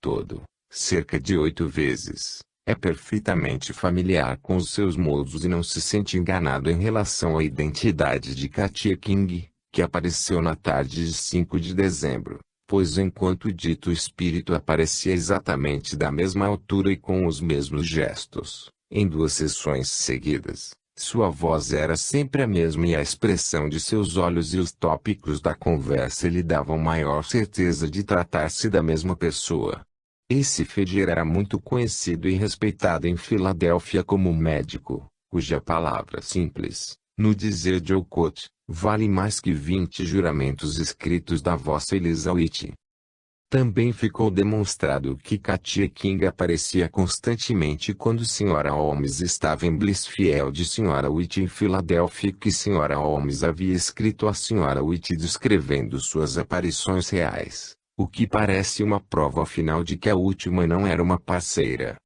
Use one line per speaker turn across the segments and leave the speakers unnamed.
todo, cerca de 8 vezes. É perfeitamente familiar com os seus modos e não se sente enganado em relação à identidade de Katia King, que apareceu na tarde de 5 de dezembro, pois enquanto o dito espírito aparecia exatamente da mesma altura e com os mesmos gestos, em 2 sessões seguidas, sua voz era sempre a mesma e a expressão de seus olhos e os tópicos da conversa lhe davam maior certeza de tratar-se da mesma pessoa. Esse Feder era muito conhecido e respeitado em Filadélfia como médico, cuja palavra simples, no dizer de Olcott, vale mais que 20 juramentos escritos da vossa Eliza Witt. Também ficou demonstrado que Katia King aparecia constantemente quando Sra. Holmes estava em Blissfield e Sra. Witt em Filadélfia e que Sra. Holmes havia escrito a Sra. Witt descrevendo suas aparições reais, o que parece uma prova final de que a última não era uma parceira.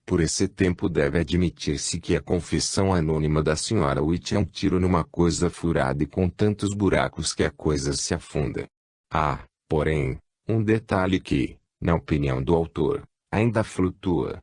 Por esse tempo deve admitir-se que a confissão anônima da Sra. Witt é um tiro numa coisa furada e com tantos buracos que a coisa se afunda. Há, porém, um detalhe que, na opinião do autor, ainda flutua.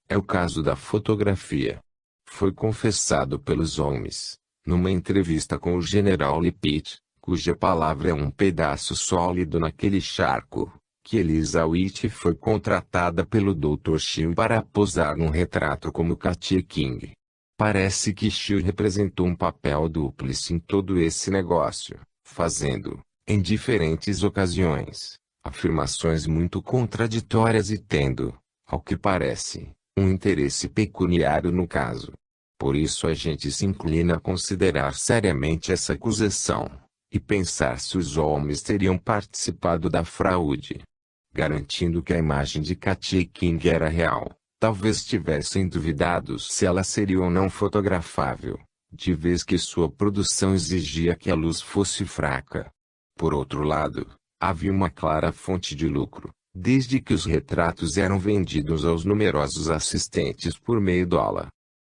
É o caso da fotografia. Foi confessado pelos Holmes, numa entrevista com o General Lee Pitt, cuja palavra é um pedaço sólido naquele charco, que Eliza Witt foi contratada pelo Dr. Shield para posar num retrato como Katia King. Parece que Shield representou um papel dúplice em todo esse negócio, fazendo, em diferentes ocasiões, afirmações muito contraditórias e tendo, ao que parece, um interesse pecuniário no caso. Por isso a gente se inclina a considerar seriamente essa acusação, e pensar se os Holmes teriam participado da fraude. Garantindo que a imagem de Katia King era real, talvez tivessem duvidado se ela seria ou não fotografável, de vez que sua produção exigia que a luz fosse fraca. Por outro lado, havia uma clara fonte de lucro, desde que os retratos eram vendidos aos numerosos assistentes por $meio.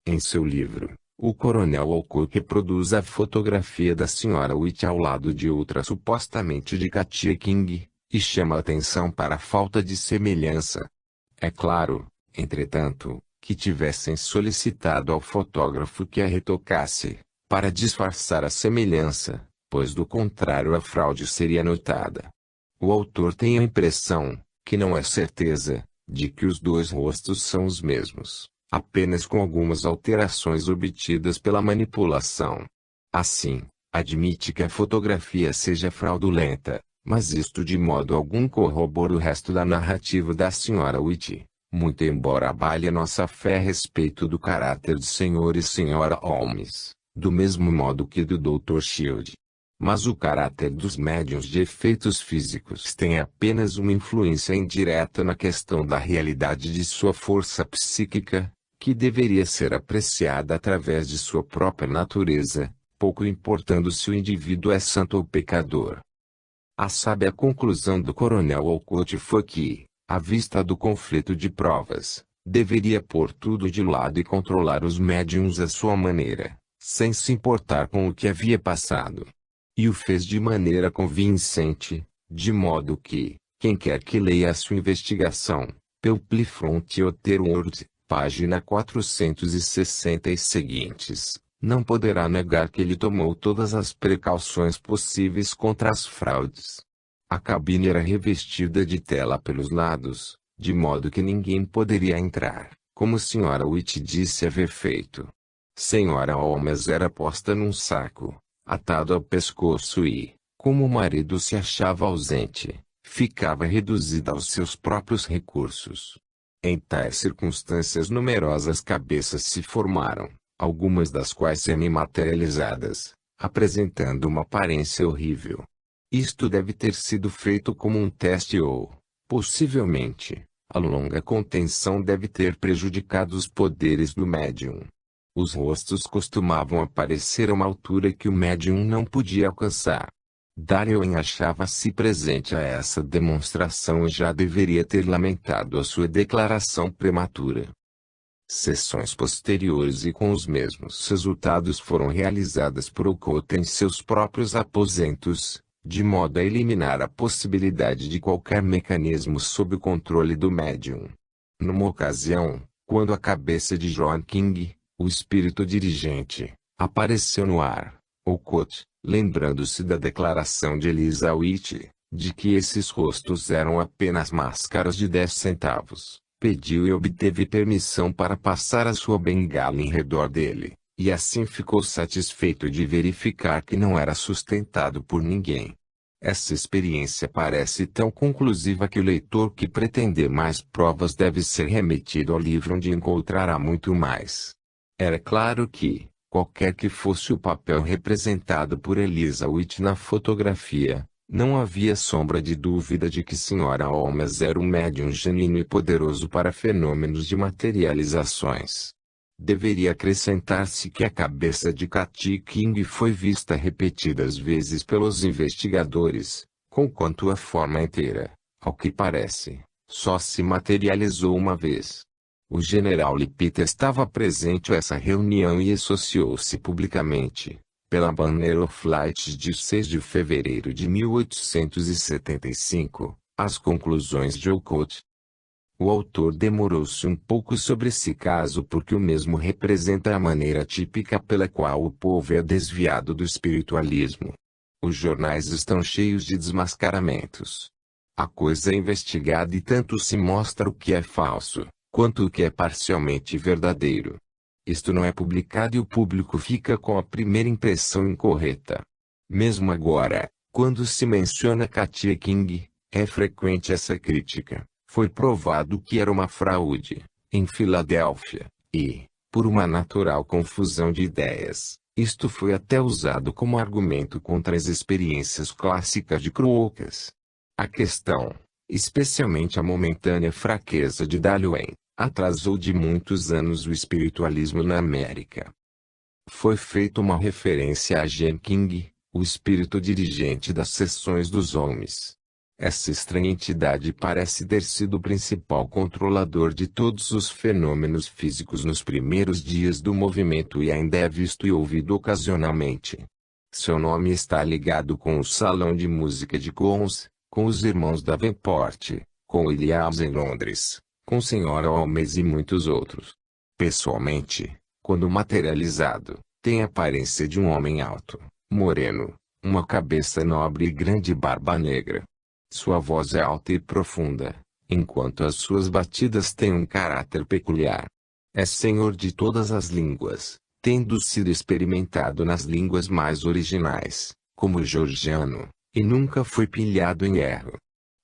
Em seu livro, o coronel Olcott reproduz a fotografia da Sra. Witt ao lado de outra supostamente de Katia King, e chama atenção para a falta de semelhança. É claro, entretanto, que tivessem solicitado ao fotógrafo que a retocasse, para disfarçar a semelhança, pois do contrário a fraude seria notada. O autor tem a impressão, que não é certeza, de que os 2 rostos são os mesmos, apenas com algumas alterações obtidas pela manipulação. Assim, admite que a fotografia seja fraudulenta, mas isto de modo algum corrobora o resto da narrativa da Sra. Witt, muito embora abale nossa fé a respeito do caráter de Sr. e Sra. Holmes, do mesmo modo que do Dr. Shield. Mas o caráter dos médiuns de efeitos físicos tem apenas uma influência indireta na questão da realidade de sua força psíquica, que deveria ser apreciada através de sua própria natureza, pouco importando se o indivíduo é santo ou pecador. A sábia conclusão do coronel Olcott foi que, à vista do conflito de provas, deveria pôr tudo de lado e controlar os médiuns à sua maneira, sem se importar com o que havia passado. E o fez de maneira convincente, de modo que, quem quer que leia a sua investigação, Pelply Frontier World, página 460 e seguintes, não poderá negar que ele tomou todas as precauções possíveis contra as fraudes. A cabine era revestida de tela pelos lados, de modo que ninguém poderia entrar, como Sra. Witt disse haver feito. Sra. Holmes era posta num saco, atado ao pescoço e, como o marido se achava ausente, ficava reduzida aos seus próprios recursos. Em tais circunstâncias numerosas cabeças se formaram, algumas das quais semi-materializadas, apresentando uma aparência horrível. Isto deve ter sido feito como um teste ou, possivelmente, a longa contenção deve ter prejudicado os poderes do médium. Os rostos costumavam aparecer a uma altura que o médium não podia alcançar. Darwin achava-se presente a essa demonstração e já deveria ter lamentado a sua declaração prematura. Sessões posteriores e com os mesmos resultados foram realizadas por Olcott em seus próprios aposentos, de modo a eliminar a possibilidade de qualquer mecanismo sob o controle do médium. Numa ocasião, quando a cabeça de John King, o espírito dirigente, apareceu no ar, Olcott, lembrando-se da declaração de Eliza Witt, de que esses rostos eram apenas máscaras de 10 centavos, pediu e obteve permissão para passar a sua bengala em redor dele, e assim ficou satisfeito de verificar que não era sustentado por ninguém. Essa experiência parece tão conclusiva que o leitor que pretender mais provas deve ser remetido ao livro onde encontrará muito mais. Era claro que, qualquer que fosse o papel representado por Eliza Witt na fotografia, não havia sombra de dúvida de que Sra. Holmes era um médium genuíno e poderoso para fenômenos de materializações. Deveria acrescentar-se que a cabeça de Katie King foi vista repetidas vezes pelos investigadores, conquanto a forma inteira, ao que parece, só se materializou uma vez. O general Lipita estava presente a essa reunião e associou-se publicamente, pela Banner of Light de 6 de fevereiro de 1875, às conclusões de Olcott. O autor demorou-se um pouco sobre esse caso porque o mesmo representa a maneira típica pela qual o povo é desviado do espiritualismo. Os jornais estão cheios de desmascaramentos. A coisa é investigada e tanto se mostra o que é falso, quanto o que é parcialmente verdadeiro. Isto não é publicado e o público fica com a primeira impressão incorreta. Mesmo agora, quando se menciona Katie King, é frequente essa crítica. Foi provado que era uma fraude, em Filadélfia, e, por uma natural confusão de ideias, isto foi até usado como argumento contra as experiências clássicas de Crookes. A questão, especialmente a momentânea fraqueza de Darwin, atrasou de muitos anos o espiritualismo na América. Foi feita uma referência a John King, o espírito dirigente das sessões dos homens. Essa estranha entidade parece ter sido o principal controlador de todos os fenômenos físicos nos primeiros dias do movimento e ainda é visto e ouvido ocasionalmente. Seu nome está ligado com o Salão de Música de Cons, com os irmãos Davenport, com Williams em Londres, com Sra. Holmes e muitos outros. Pessoalmente, quando materializado, tem a aparência de um homem alto, moreno, uma cabeça nobre e grande barba negra. Sua voz é alta e profunda, enquanto as suas batidas têm um caráter peculiar. É senhor de todas as línguas, tendo sido experimentado nas línguas mais originais, como o georgiano, e nunca foi pilhado em erro.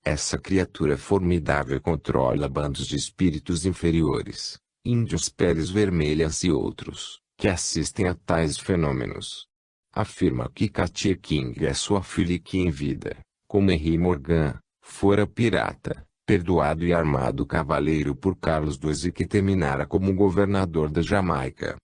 Essa criatura formidável controla bandos de espíritos inferiores, índios peles vermelhas e outros, que assistem a tais fenômenos. Afirma que Katie King é sua filha e que em vida, como Henry Morgan, fora pirata, perdoado e armado cavaleiro por Carlos II e que terminara como governador da Jamaica.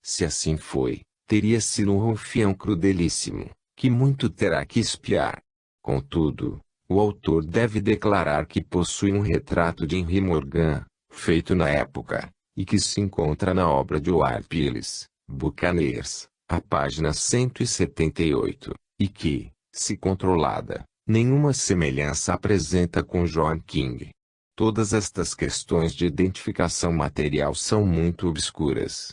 Se assim foi, teria sido um rufião crudelíssimo, que muito terá que espiar. Contudo, o autor deve declarar que possui um retrato de Henry Morgan, feito na época, e que se encontra na obra de Howard Phillips, Buccaneers, a página 178, e que, se controlada, nenhuma semelhança apresenta com John King. Todas estas questões de identificação material são muito obscuras.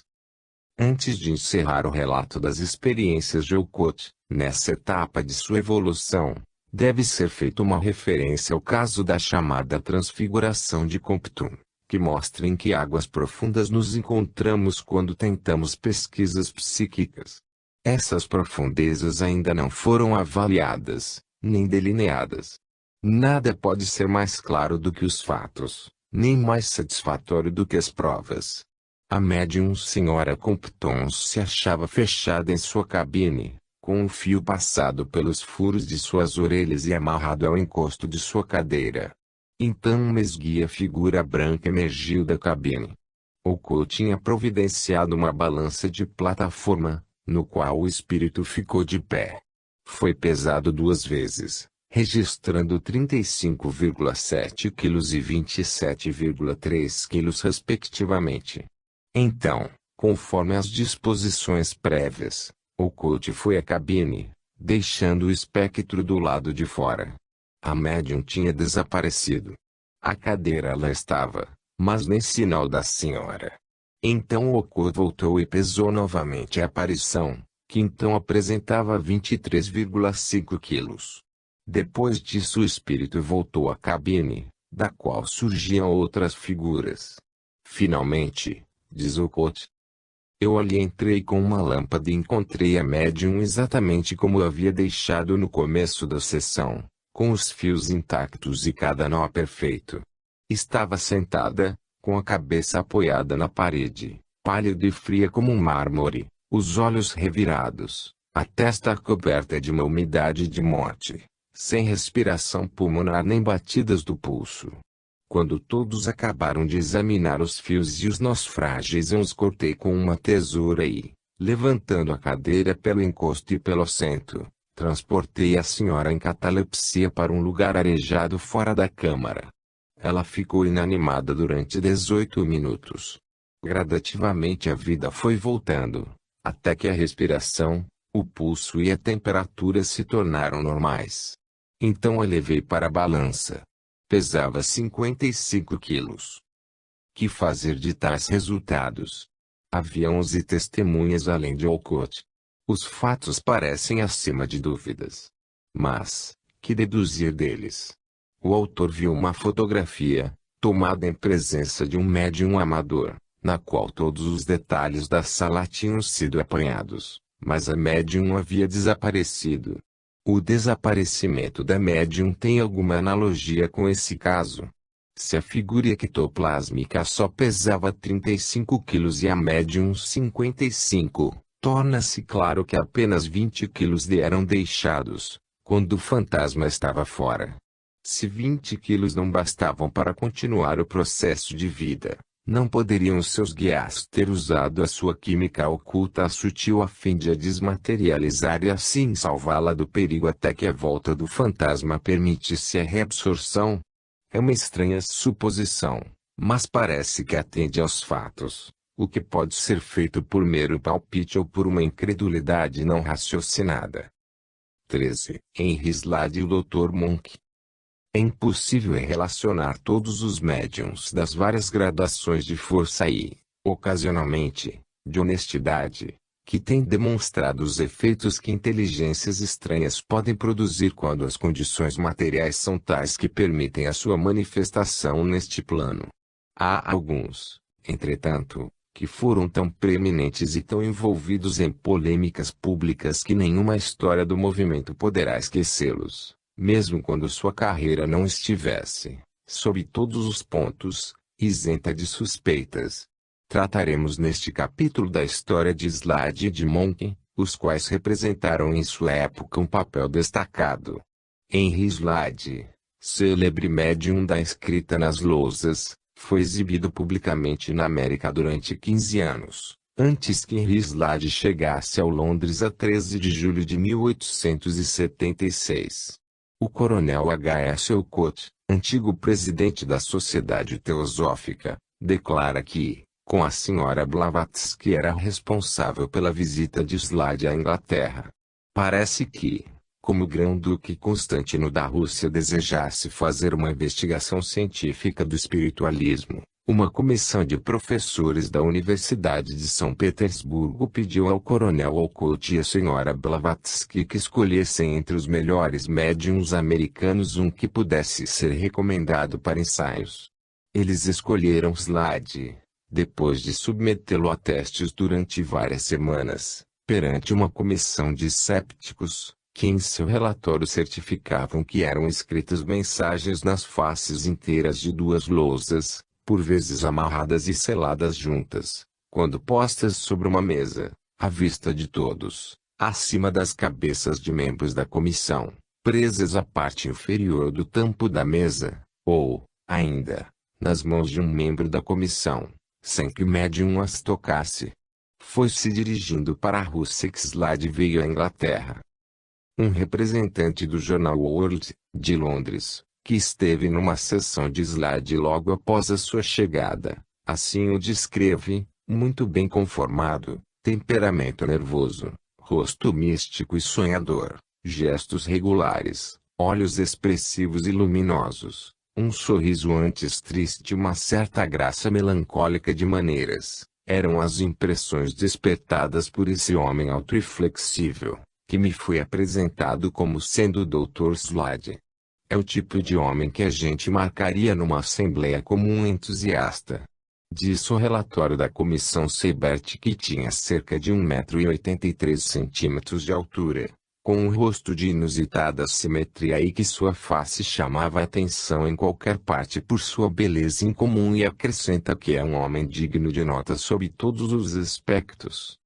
Antes de encerrar o relato das experiências de Olcott, nessa etapa de sua evolução, deve ser feita uma referência ao caso da chamada Transfiguração de Compton, que mostra em que águas profundas nos encontramos quando tentamos pesquisas psíquicas. Essas profundezas ainda não foram avaliadas, nem delineadas. Nada pode ser mais claro do que os fatos, nem mais satisfatório do que as provas. A médium Sra. Compton se achava fechada em sua cabine, com um fio passado pelos furos de suas orelhas e amarrado ao encosto de sua cadeira. Então uma esguia figura branca emergiu da cabine. Olcott tinha providenciado uma balança de plataforma, no qual o espírito ficou de pé. Foi pesado 2 vezes, registrando 35,7 kg e 27,3 kg respectivamente. Então, conforme as disposições prévias, Olcott foi à cabine, deixando o espectro do lado de fora. A médium tinha desaparecido. A cadeira lá estava, mas nem sinal da senhora. Então o oculto voltou e pesou novamente a aparição, que então apresentava 23,5 quilos. Depois disso o espírito voltou à cabine, da qual surgiam outras figuras. Finalmente, diz o coach, eu ali entrei com uma lâmpada e encontrei a médium exatamente como havia deixado no começo da sessão, com os fios intactos e cada nó perfeito. Estava sentada, com a cabeça apoiada na parede, pálida e fria como um mármore, os olhos revirados, a testa coberta de uma umidade de morte, sem respiração pulmonar nem batidas do pulso. Quando todos acabaram de examinar os fios e os nós frágeis, eu os cortei com uma tesoura e, levantando a cadeira pelo encosto e pelo assento, transportei a senhora em catalepsia para um lugar arejado fora da câmara. Ela ficou inanimada durante 18 minutos. Gradativamente a vida foi voltando, até que a respiração, o pulso e a temperatura se tornaram normais. Então a levei para a balança. Pesava 55 quilos. Que fazer de tais resultados? Havia 11 testemunhas além de Olcott. Os fatos parecem acima de dúvidas. Mas, que deduzir deles? O autor viu uma fotografia, tomada em presença de um médium amador, na qual todos os detalhes da sala tinham sido apanhados, mas a médium havia desaparecido. O desaparecimento da médium tem alguma analogia com esse caso? Se a figura ectoplásmica só pesava 35 quilos e a médium 55, torna-se claro que apenas 20 quilos lhe eram deixados, quando o fantasma estava fora. Se 20 quilos não bastavam para continuar o processo de vida, não poderiam seus guias ter usado a sua química oculta sutil a fim de a desmaterializar e assim salvá-la do perigo até que a volta do fantasma permitisse a reabsorção? É uma estranha suposição, mas parece que atende aos fatos, o que pode ser feito por mero palpite ou por uma incredulidade não raciocinada. 13. Henry Slade e o Dr. Monk. É impossível relacionar todos os médiums das várias gradações de força e, ocasionalmente, de honestidade, que têm demonstrado os efeitos que inteligências estranhas podem produzir quando as condições materiais são tais que permitem a sua manifestação neste plano. Há alguns, entretanto, que foram tão preeminentes e tão envolvidos em polêmicas públicas que nenhuma história do movimento poderá esquecê-los. Mesmo quando sua carreira não estivesse, sob todos os pontos, isenta de suspeitas. Trataremos neste capítulo da história de Slade e de Monk, os quais representaram em sua época um papel destacado. Henry Slade, célebre médium da escrita nas lousas, foi exibido publicamente na América durante 15 anos, antes que Henry Slade chegasse ao Londres a 13 de julho de 1876. O coronel H.S. Olcott, antigo presidente da Sociedade Teosófica, declara que, com a senhora Blavatsky, era responsável pela visita de Slade à Inglaterra. Parece que, como o Grão-Duque Constantino da Rússia desejasse fazer uma investigação científica do espiritualismo, uma comissão de professores da Universidade de São Petersburgo pediu ao coronel Olcott e à senhora Blavatsky que escolhessem entre os melhores médiums americanos um que pudesse ser recomendado para ensaios. Eles escolheram Slade, depois de submetê-lo a testes durante várias semanas, perante uma comissão de escépticos, que em seu relatório certificavam que eram escritas mensagens nas faces inteiras de duas lousas, por vezes amarradas e seladas juntas, quando postas sobre uma mesa, à vista de todos, acima das cabeças de membros da comissão, presas à parte inferior do tampo da mesa, ou, ainda, nas mãos de um membro da comissão, sem que o médium as tocasse. Foi-se dirigindo para a Rússia que Slade veio à Inglaterra. Um representante do jornal World, de Londres, que esteve numa sessão de Slade logo após a sua chegada, assim o descreve, muito bem conformado, temperamento nervoso, rosto místico e sonhador, Gestos regulares, olhos expressivos e luminosos, um sorriso antes triste e uma certa graça melancólica de maneiras, eram as impressões despertadas por esse homem alto e flexível, que me foi apresentado como sendo o Dr. Slade. É o tipo de homem que a gente marcaria numa assembleia como um entusiasta. Disse o relatório da comissão Seibert, que tinha cerca de 1,83 m de altura, com um rosto de inusitada simetria e que sua face chamava a atenção em qualquer parte por sua beleza incomum, e acrescenta que é um homem digno de nota sob todos os aspectos.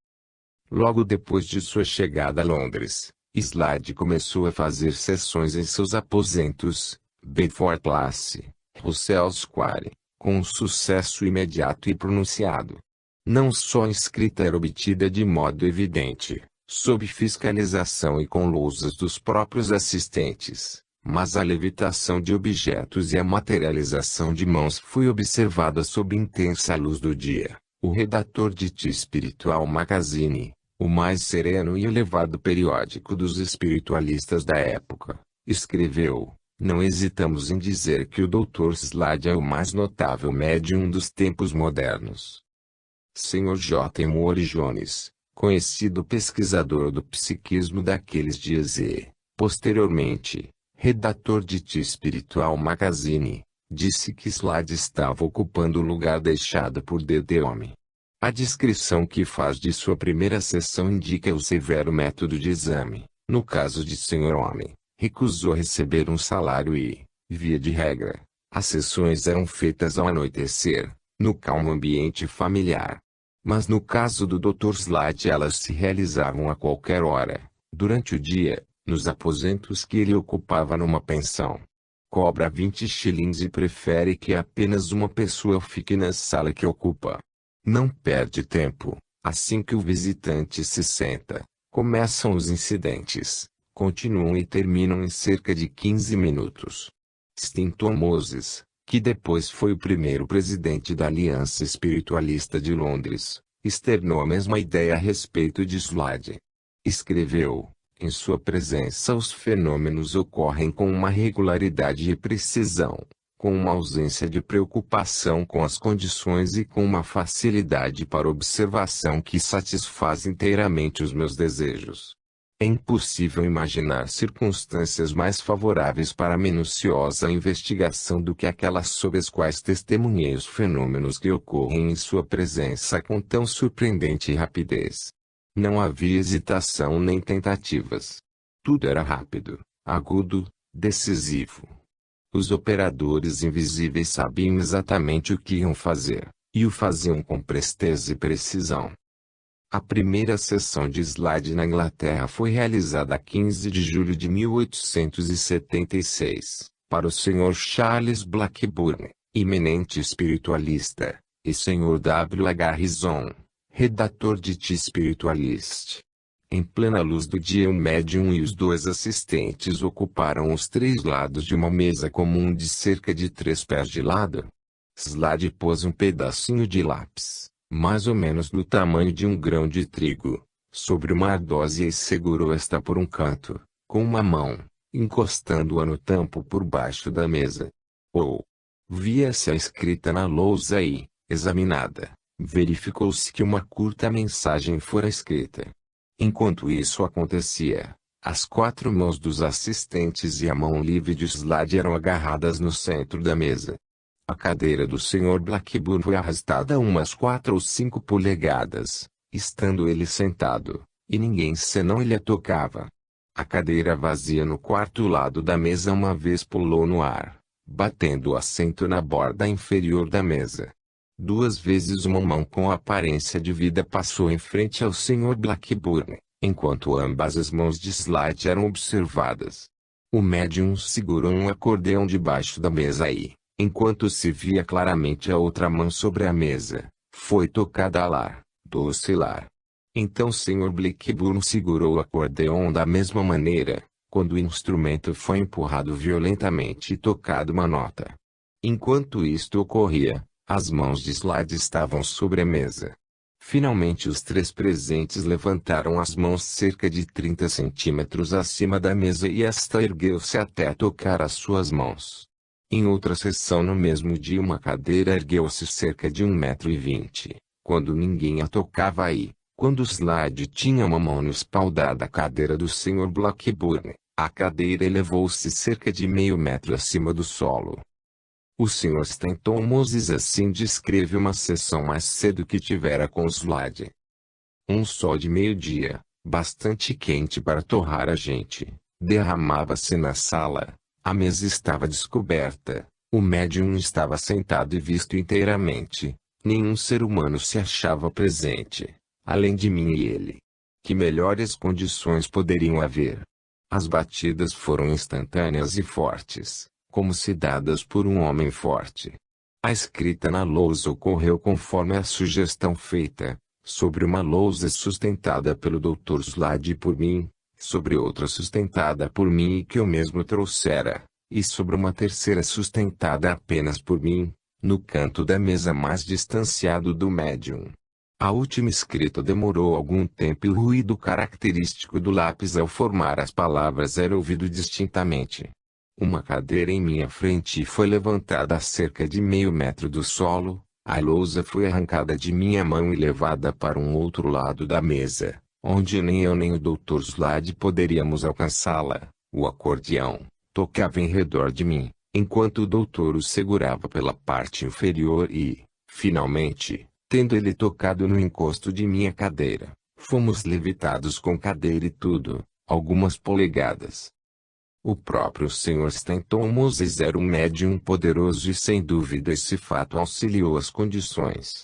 Logo depois de sua chegada a Londres, Slade começou a fazer sessões em seus aposentos, Bedford Place, Russell Square, com um sucesso imediato e pronunciado. Não só a escrita era obtida de modo evidente, sob fiscalização e com lousas dos próprios assistentes, mas a levitação de objetos e a materialização de mãos foi observada sob intensa luz do dia. O redator de The Spiritual Magazine, o mais sereno e elevado periódico dos espiritualistas da época, escreveu: "Não hesitamos em dizer que o Dr. Slade é o mais notável médium dos tempos modernos." Sr. J. Moore Jones, conhecido pesquisador do psiquismo daqueles dias e, posteriormente, redator de The Spiritual Magazine, disse que Slade estava ocupando o lugar deixado por D.D. Homem. A descrição que faz de sua primeira sessão indica o severo método de exame. No caso de Sr. Homem, recusou receber um salário e, via de regra, as sessões eram feitas ao anoitecer, no calmo ambiente familiar. Mas no caso do Dr. Slade elas se realizavam a qualquer hora, durante o dia, nos aposentos que ele ocupava numa pensão. Cobra 20 shillings e prefere que apenas uma pessoa fique na sala que ocupa. Não perde tempo, assim que o visitante se senta, começam os incidentes, continuam e terminam em cerca de 15 minutos. Stinton Moses, que depois foi o primeiro presidente da Aliança Espiritualista de Londres, externou a mesma ideia a respeito de Slade. Escreveu: "Em sua presença os fenômenos ocorrem com uma regularidade e precisão, com uma ausência de preocupação com as condições e com uma facilidade para observação que satisfaz inteiramente os meus desejos. É impossível imaginar circunstâncias mais favoráveis para a minuciosa investigação do que aquelas sob as quais testemunhei os fenômenos que ocorrem em sua presença com tão surpreendente rapidez. Não havia hesitação nem tentativas. Tudo era rápido, agudo, decisivo. Os operadores invisíveis sabiam exatamente o que iam fazer, e o faziam com presteza e precisão." A primeira sessão de Slade na Inglaterra foi realizada a 15 de julho de 1876, para o Sr. Charles Blackburn, eminente espiritualista, e Sr. W. H. Harrison, redator de The Spiritualist. Em plena luz do dia, o médium e os dois assistentes ocuparam os três lados de uma mesa comum de cerca de 3 pés de lado. Slade pôs um pedacinho de lápis, mais ou menos do tamanho de um grão de trigo, sobre uma ardósia e segurou esta por um canto, com uma mão, encostando-a no tampo por baixo da mesa. Via-se a escrita na lousa e, examinada, verificou-se que uma curta mensagem fora escrita. Enquanto isso acontecia, as 4 mãos dos assistentes e a mão livre de Slade eram agarradas no centro da mesa. A cadeira do Sr. Blackburn foi arrastada umas 4 ou 5 polegadas, estando ele sentado, e ninguém senão ele a tocava. A cadeira vazia no quarto lado da mesa uma vez pulou no ar, batendo o assento na borda inferior da mesa. 2 vezes uma mão com aparência de vida passou em frente ao Sr. Blackburn, enquanto ambas as mãos de Slade eram observadas. O médium segurou um acordeão debaixo da mesa e, enquanto se via claramente a outra mão sobre a mesa, foi tocada a lar, do oscilar. Então o Sr. Blackburn segurou o acordeão da mesma maneira, quando o instrumento foi empurrado violentamente e tocado uma nota. Enquanto isto ocorria, as mãos de Slade estavam sobre a mesa. Finalmente os três presentes levantaram as mãos cerca de 30 centímetros acima da mesa e esta ergueu-se até tocar as suas mãos. Em outra sessão no mesmo dia uma cadeira ergueu-se cerca de 1,20 m, quando ninguém a tocava aí. Quando Slade tinha uma mão no espaldar da cadeira do Sr. Blackburn, a cadeira elevou-se cerca de meio metro acima do solo. O Sr. Stanton Moses assim descreve uma sessão mais cedo que tivera com Slade. Um sol de meio-dia, bastante quente para torrar a gente, derramava-se na sala. A mesa estava descoberta, o médium estava sentado e visto inteiramente. Nenhum ser humano se achava presente, além de mim e ele. Que melhores condições poderiam haver? As batidas foram instantâneas e fortes, como se dadas por um homem forte. A escrita na lousa ocorreu conforme a sugestão feita, sobre uma lousa sustentada pelo Dr. Slade e por mim, sobre outra sustentada por mim e que eu mesmo trouxera, e sobre uma terceira sustentada apenas por mim, no canto da mesa mais distanciado do médium. A última escrita demorou algum tempo e o ruído característico do lápis ao formar as palavras era ouvido distintamente. Uma cadeira em minha frente foi levantada a cerca de meio metro do solo, a lousa foi arrancada de minha mão e levada para um outro lado da mesa, onde nem eu nem o Dr. Slade poderíamos alcançá-la. O acordeão tocava em redor de mim, enquanto o doutor o segurava pela parte inferior e, finalmente, tendo ele tocado no encosto de minha cadeira, fomos levitados com cadeira e tudo, algumas polegadas. O próprio Sr. Stanton Moses era um médium poderoso e sem dúvida esse fato auxiliou as condições.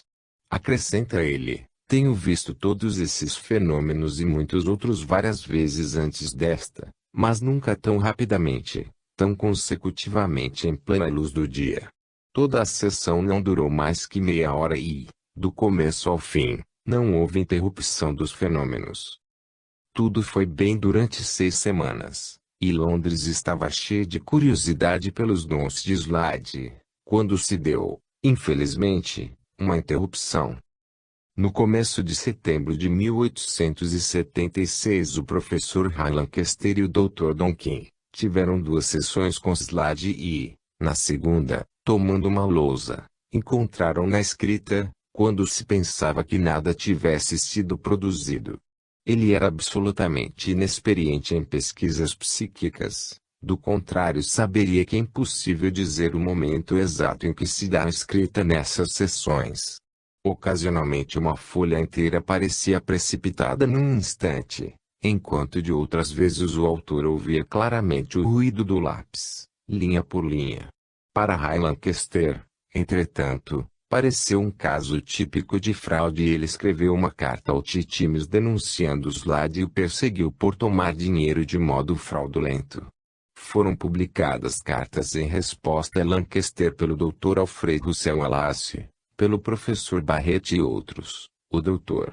Acrescenta ele, tenho visto todos esses fenômenos e muitos outros várias vezes antes desta, mas nunca tão rapidamente, tão consecutivamente em plena luz do dia. Toda a sessão não durou mais que meia hora e, do começo ao fim, não houve interrupção dos fenômenos. Tudo foi bem durante 6 semanas. E Londres estava cheia de curiosidade pelos dons de Slade, quando se deu, infelizmente, uma interrupção. No começo de setembro de 1876 o professor Ray Lancaster e o Dr. Donkin tiveram 2 sessões com Slade e, na segunda, tomando uma lousa, encontraram na escrita, quando se pensava que nada tivesse sido produzido. Ele era absolutamente inexperiente em pesquisas psíquicas, do contrário saberia que é impossível dizer o momento exato em que se dá a escrita nessas sessões. Ocasionalmente uma folha inteira parecia precipitada num instante, enquanto de outras vezes o autor ouvia claramente o ruído do lápis, linha por linha. Para Ray Lancaster, entretanto, pareceu um caso típico de fraude e ele escreveu uma carta ao Titimes denunciando Slade e o perseguiu por tomar dinheiro de modo fraudulento. Foram publicadas cartas em resposta a Lancaster pelo Dr. Alfred Russell Wallace, pelo professor Barrett e outros. O Dr.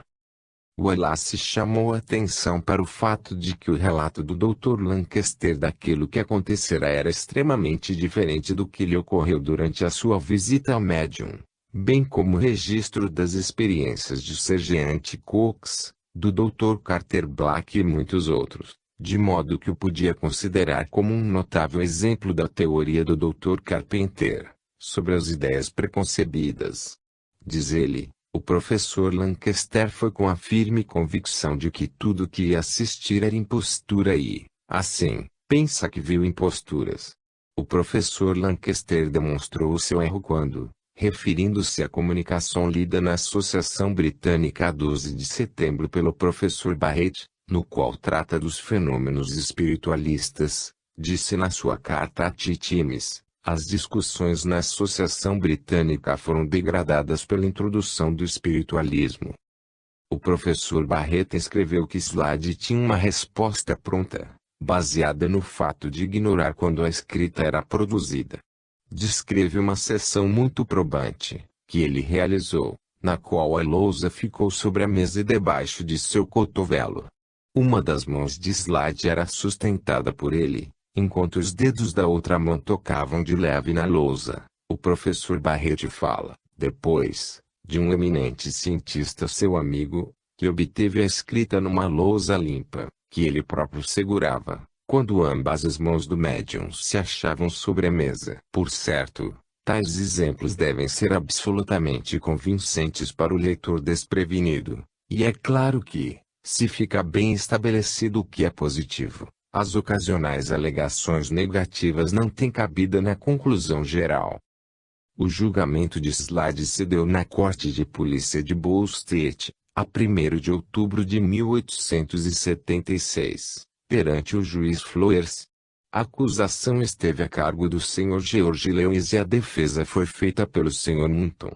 Wallace chamou a atenção para o fato de que o relato do Dr. Lancaster daquilo que acontecera era extremamente diferente do que lhe ocorreu durante a sua visita ao médium, bem como o registro das experiências de Sergeant Cox, do Dr. Carter Black e muitos outros, de modo que o podia considerar como um notável exemplo da teoria do Dr. Carpenter, sobre as ideias preconcebidas. Diz ele, o professor Lancaster foi com a firme convicção de que tudo que ia assistir era impostura e, assim, pensa que viu imposturas. O professor Lancaster demonstrou o seu erro quando, referindo-se à comunicação lida na Associação Britânica a 12 de setembro pelo professor Barrett, no qual trata dos fenômenos espiritualistas, disse na sua carta a Titimes, as discussões na Associação Britânica foram degradadas pela introdução do espiritualismo. O professor Barrett escreveu que Slade tinha uma resposta pronta, baseada no fato de ignorar quando a escrita era produzida. Descreve uma sessão muito probante, que ele realizou, na qual a lousa ficou sobre a mesa e debaixo de seu cotovelo. Uma das mãos de Slade era sustentada por ele, enquanto os dedos da outra mão tocavam de leve na lousa. O professor Barrett fala, depois, de um eminente cientista seu amigo, que obteve a escrita numa lousa limpa, que ele próprio segurava, quando ambas as mãos do médium se achavam sobre a mesa. Por certo, tais exemplos devem ser absolutamente convincentes para o leitor desprevenido, e é claro que, se fica bem estabelecido o que é positivo, as ocasionais alegações negativas não têm cabida na conclusão geral. O julgamento de Slade se deu na Corte de Polícia de Bowstead, a 1º de outubro de 1876, perante o juiz Flowers. A acusação esteve a cargo do Sr. George Lewis e a defesa foi feita pelo Sr. Munton.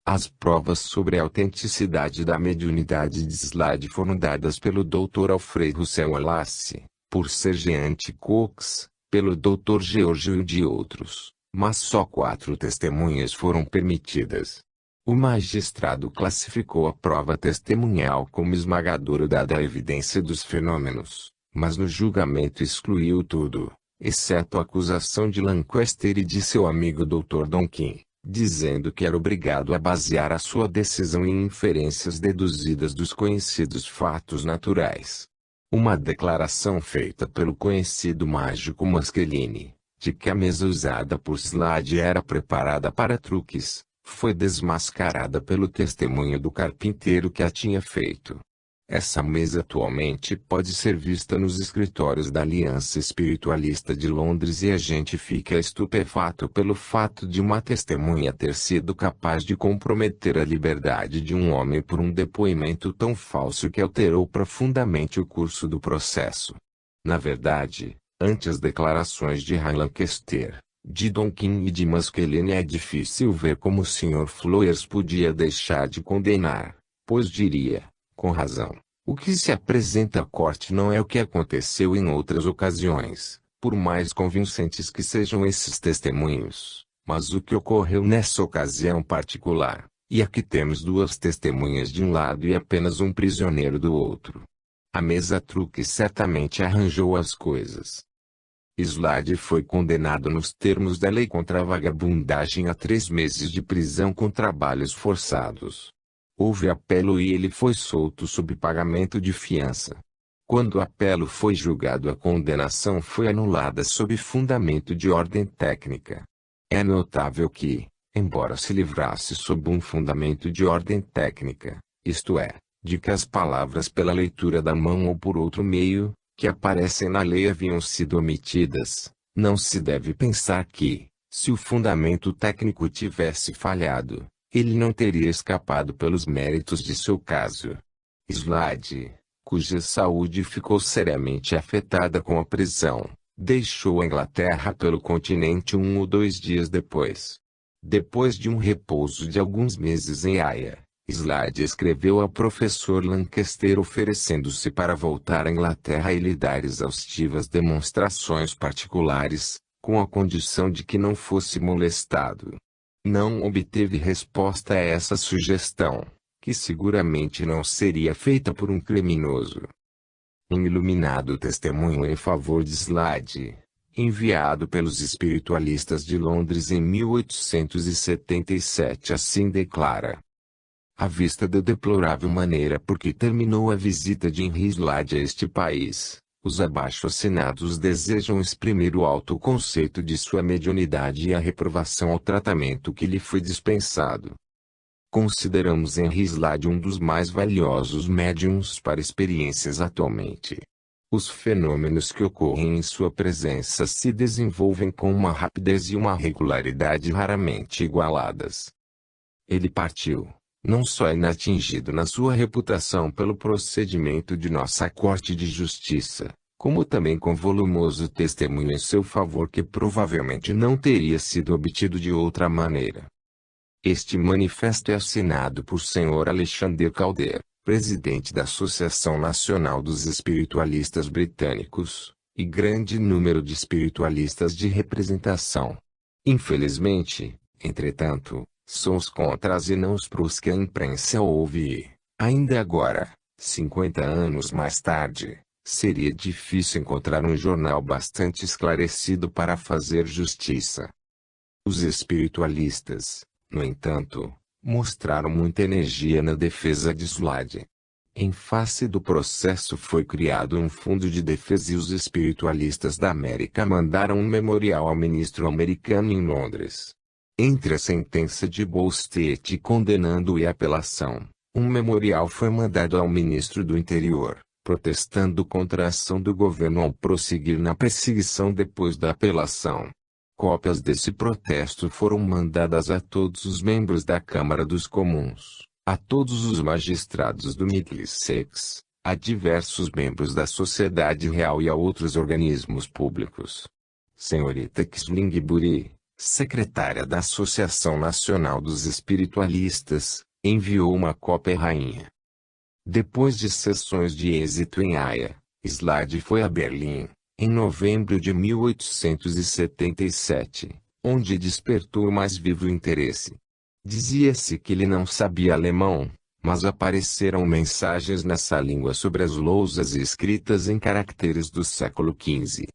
As provas sobre a autenticidade da mediunidade de Slade foram dadas pelo Dr. Alfred Russell Wallace, por Sergeant Cox, pelo Dr. George e de outros, mas só 4 testemunhas foram permitidas. O magistrado classificou a prova testemunhal como esmagadora dada a evidência dos fenômenos, mas no julgamento excluiu tudo, exceto a acusação de Lancaster e de seu amigo Dr. Donkin, dizendo que era obrigado a basear a sua decisão em inferências deduzidas dos conhecidos fatos naturais. Uma declaração feita pelo conhecido mágico Maschilini, de que a mesa usada por Slade era preparada para truques, foi desmascarada pelo testemunho do carpinteiro que a tinha feito. Essa mesa atualmente pode ser vista nos escritórios da Aliança Espiritualista de Londres e a gente fica estupefato pelo fato de uma testemunha ter sido capaz de comprometer a liberdade de um homem por um depoimento tão falso que alterou profundamente o curso do processo. Na verdade, ante as declarações de Lancaster, de Donkin e de Maschilini é difícil ver como o Sr. Flowers podia deixar de condenar, pois diria, com razão, o que se apresenta à corte não é o que aconteceu em outras ocasiões, por mais convincentes que sejam esses testemunhos, mas o que ocorreu nessa ocasião particular, e aqui temos 2 testemunhas de um lado e apenas um prisioneiro do outro. A mesa truque certamente arranjou as coisas. Slade foi condenado nos termos da lei contra a vagabundagem a 3 meses de prisão com trabalhos forçados. Houve apelo e ele foi solto sob pagamento de fiança. Quando o apelo foi julgado, a condenação foi anulada sob fundamento de ordem técnica. É notável que, embora se livrasse sob um fundamento de ordem técnica, isto é, de que as palavras pela leitura da mão ou por outro meio, que aparecem na lei haviam sido omitidas, não se deve pensar que, se o fundamento técnico tivesse falhado, ele não teria escapado pelos méritos de seu caso. Slade, cuja saúde ficou seriamente afetada com a prisão, deixou a Inglaterra pelo continente 1 ou 2 dias depois. Depois de um repouso de alguns meses em Haia, Slade escreveu ao professor Lancaster oferecendo-se para voltar à Inglaterra e lhe dar exaustivas demonstrações particulares, com a condição de que não fosse molestado. Não obteve resposta a essa sugestão, que seguramente não seria feita por um criminoso. Um iluminado testemunho em favor de Slade, enviado pelos espiritualistas de Londres em 1877, assim declara: à vista da deplorável maneira por que terminou a visita de Henry Slade a este país, os abaixo-assinados desejam exprimir o alto conceito de sua mediunidade e a reprovação ao tratamento que lhe foi dispensado. Consideramos Henry Slade um dos mais valiosos médiuns para experiências atualmente. Os fenômenos que ocorrem em sua presença se desenvolvem com uma rapidez e uma regularidade raramente igualadas. Ele partiu, não só inatingido na sua reputação pelo procedimento de nossa Corte de Justiça, como também com volumoso testemunho em seu favor que provavelmente não teria sido obtido de outra maneira. Este manifesto é assinado por Sr. Alexander Calder, presidente da Associação Nacional dos Espiritualistas Britânicos, e grande número de espiritualistas de representação. Infelizmente, entretanto, são os contras e não os prós que a imprensa ouve e, ainda agora, 50 anos mais tarde, seria difícil encontrar um jornal bastante esclarecido para fazer justiça. Os espiritualistas, no entanto, mostraram muita energia na defesa de Slade. Em face do processo foi criado um fundo de defesa e os espiritualistas da América mandaram um memorial ao ministro americano em Londres. Entre a sentença de Bostet condenando-o e a apelação, um memorial foi mandado ao ministro do Interior, protestando contra a ação do governo ao prosseguir na perseguição depois da apelação. Cópias desse protesto foram mandadas a todos os membros da Câmara dos Comuns, a todos os magistrados do Middlesex, a diversos membros da Sociedade Real e a outros organismos públicos. Senhorita Kingsbury, secretária da Associação Nacional dos Espiritualistas, enviou uma cópia à rainha. Depois de sessões de êxito em Haia, Slade foi a Berlim, em novembro de 1877, onde despertou o mais vivo interesse. Dizia-se que ele não sabia alemão, mas apareceram mensagens nessa língua sobre as lousas escritas em caracteres do século XV.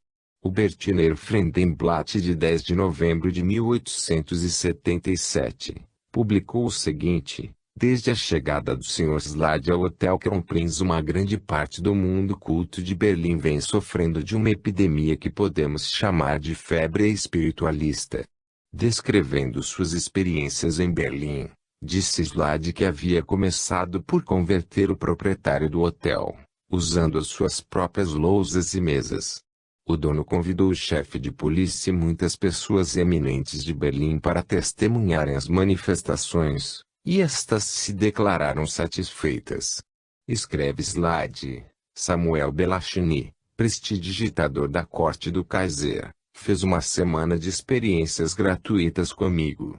O Bertiner Fremdenblatt de 10 de novembro de 1877, publicou o seguinte: desde a chegada do Sr. Slade ao Hotel Kronprinz, uma grande parte do mundo culto de Berlim vem sofrendo de uma epidemia que podemos chamar de febre espiritualista. Descrevendo suas experiências em Berlim, disse Slade que havia começado por converter o proprietário do hotel, usando as suas próprias lousas e mesas. O dono convidou o chefe de polícia e muitas pessoas eminentes de Berlim para testemunharem as manifestações, e estas se declararam satisfeitas. Escreve Slade, Samuel Belachny, prestidigitador da corte do Kaiser, fez uma semana de experiências gratuitas comigo.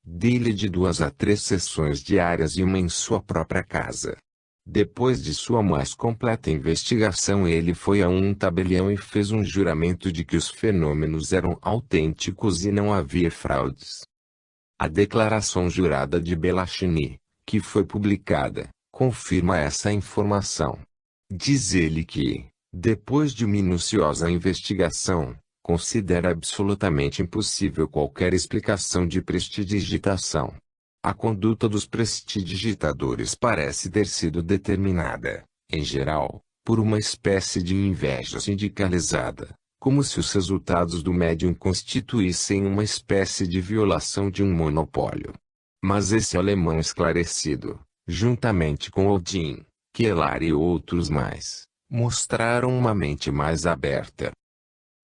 Dei-lhe de 2 a 3 sessões diárias e uma em sua própria casa. Depois de sua mais completa investigação, ele foi a um tabelião e fez um juramento de que os fenômenos eram autênticos e não havia fraudes. A declaração jurada de Belachny, que foi publicada, confirma essa informação. Diz ele que, depois de minuciosa investigação, considera absolutamente impossível qualquer explicação de prestidigitação. A conduta dos prestidigitadores parece ter sido determinada, em geral, por uma espécie de inveja sindicalizada, como se os resultados do médium constituíssem uma espécie de violação de um monopólio. Mas esse alemão esclarecido, juntamente com Odin, Keller e outros mais, mostraram uma mente mais aberta.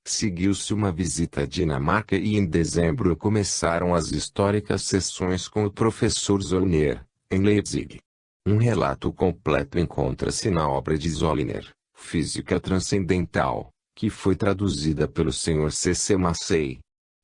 Seguiu-se uma visita à Dinamarca e em dezembro começaram as históricas sessões com o professor Zollner, em Leipzig. Um relato completo encontra-se na obra de Zollner, Física Transcendental, que foi traduzida pelo Sr. C. Massey.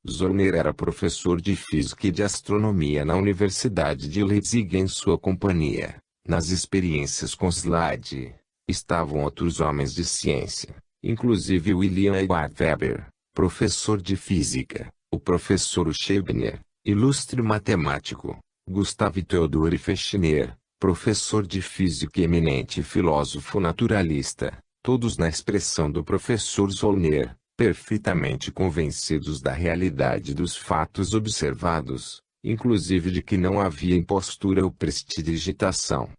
Zollner era professor de Física e de Astronomia na Universidade de Leipzig. Em sua companhia, nas experiências com Slade, estavam outros homens de ciência, inclusive William Edward Weber, professor de física, o professor Scheibner, ilustre matemático, Gustav Theodor Fechner, professor de física e eminente filósofo naturalista, todos na expressão do professor Zollner, perfeitamente convencidos da realidade dos fatos observados, inclusive de que não havia impostura ou prestidigitação.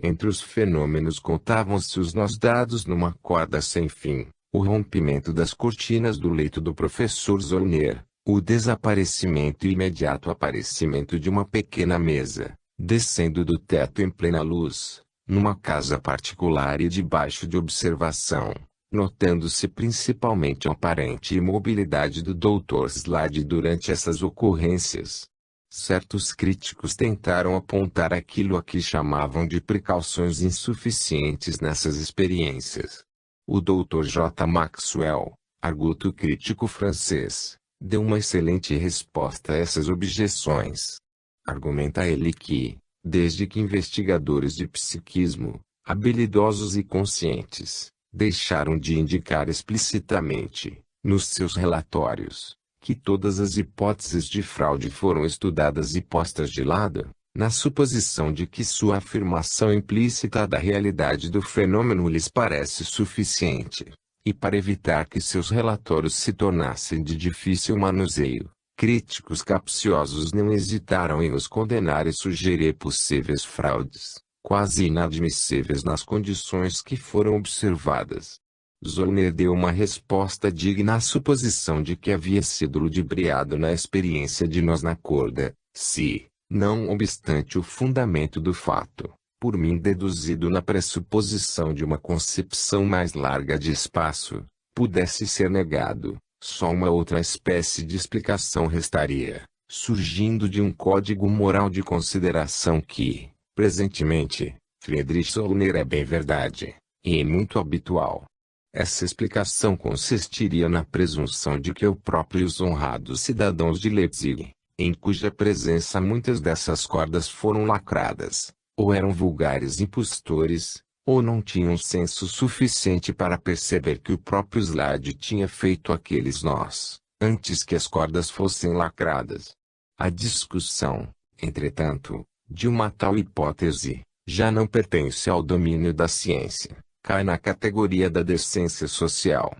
Entre os fenômenos contavam-se os nós dados numa corda sem fim, o rompimento das cortinas do leito do professor Zollner, o desaparecimento e imediato aparecimento de uma pequena mesa, descendo do teto em plena luz, numa casa particular e debaixo de observação, notando-se principalmente a aparente imobilidade do Dr. Slade durante essas ocorrências. Certos críticos tentaram apontar aquilo a que chamavam de precauções insuficientes nessas experiências. O Dr. J. Maxwell, arguto crítico francês, deu uma excelente resposta a essas objeções. Argumenta ele que, desde que investigadores de psiquismo, habilidosos e conscientes, deixaram de indicar explicitamente, nos seus relatórios, que todas as hipóteses de fraude foram estudadas e postas de lado, na suposição de que sua afirmação implícita da realidade do fenômeno lhes parece suficiente, e para evitar que seus relatórios se tornassem de difícil manuseio, Críticos capciosos não hesitaram em os condenar e sugerir possíveis fraudes, quase inadmissíveis nas condições que foram observadas. Zollner deu uma resposta digna à suposição de que havia sido ludibriado na experiência de nós na corda, se, não obstante o fundamento do fato, por mim deduzido na pressuposição de uma concepção mais larga de espaço, pudesse ser negado, só uma outra espécie de explicação restaria, surgindo de um código moral de consideração que, presentemente, Friedrich Zollner é bem verdade, e muito habitual. Essa explicação consistiria na presunção de que os próprios honrados cidadãos de Leipzig, em cuja presença muitas dessas cordas foram lacradas, ou eram vulgares impostores, ou não tinham senso suficiente para perceber que o próprio Slade tinha feito aqueles nós, antes que as cordas fossem lacradas. A discussão, entretanto, de uma tal hipótese, já não pertence ao domínio da ciência, cai na categoria da decência social.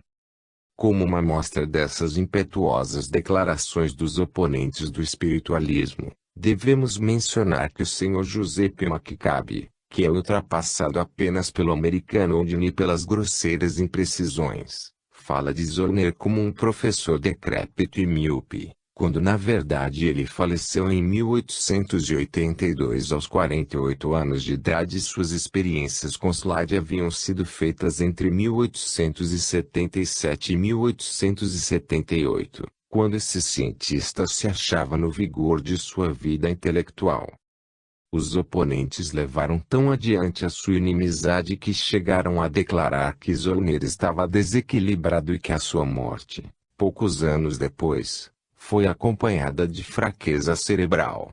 Como uma amostra dessas impetuosas declarações dos oponentes do espiritualismo, devemos mencionar que o Sr. Giuseppe Maccabi, que é ultrapassado apenas pelo americano Odini pelas grosseiras imprecisões, fala de Zollner como um professor decrépito e míope, quando na verdade ele faleceu em 1882 aos 48 anos de idade e suas experiências com Slade haviam sido feitas entre 1877 e 1878, quando esse cientista se achava no vigor de sua vida intelectual. Os oponentes levaram tão adiante a sua inimizade que chegaram a declarar que Zollner estava desequilibrado e que a sua morte, poucos anos depois, foi acompanhada de fraqueza cerebral.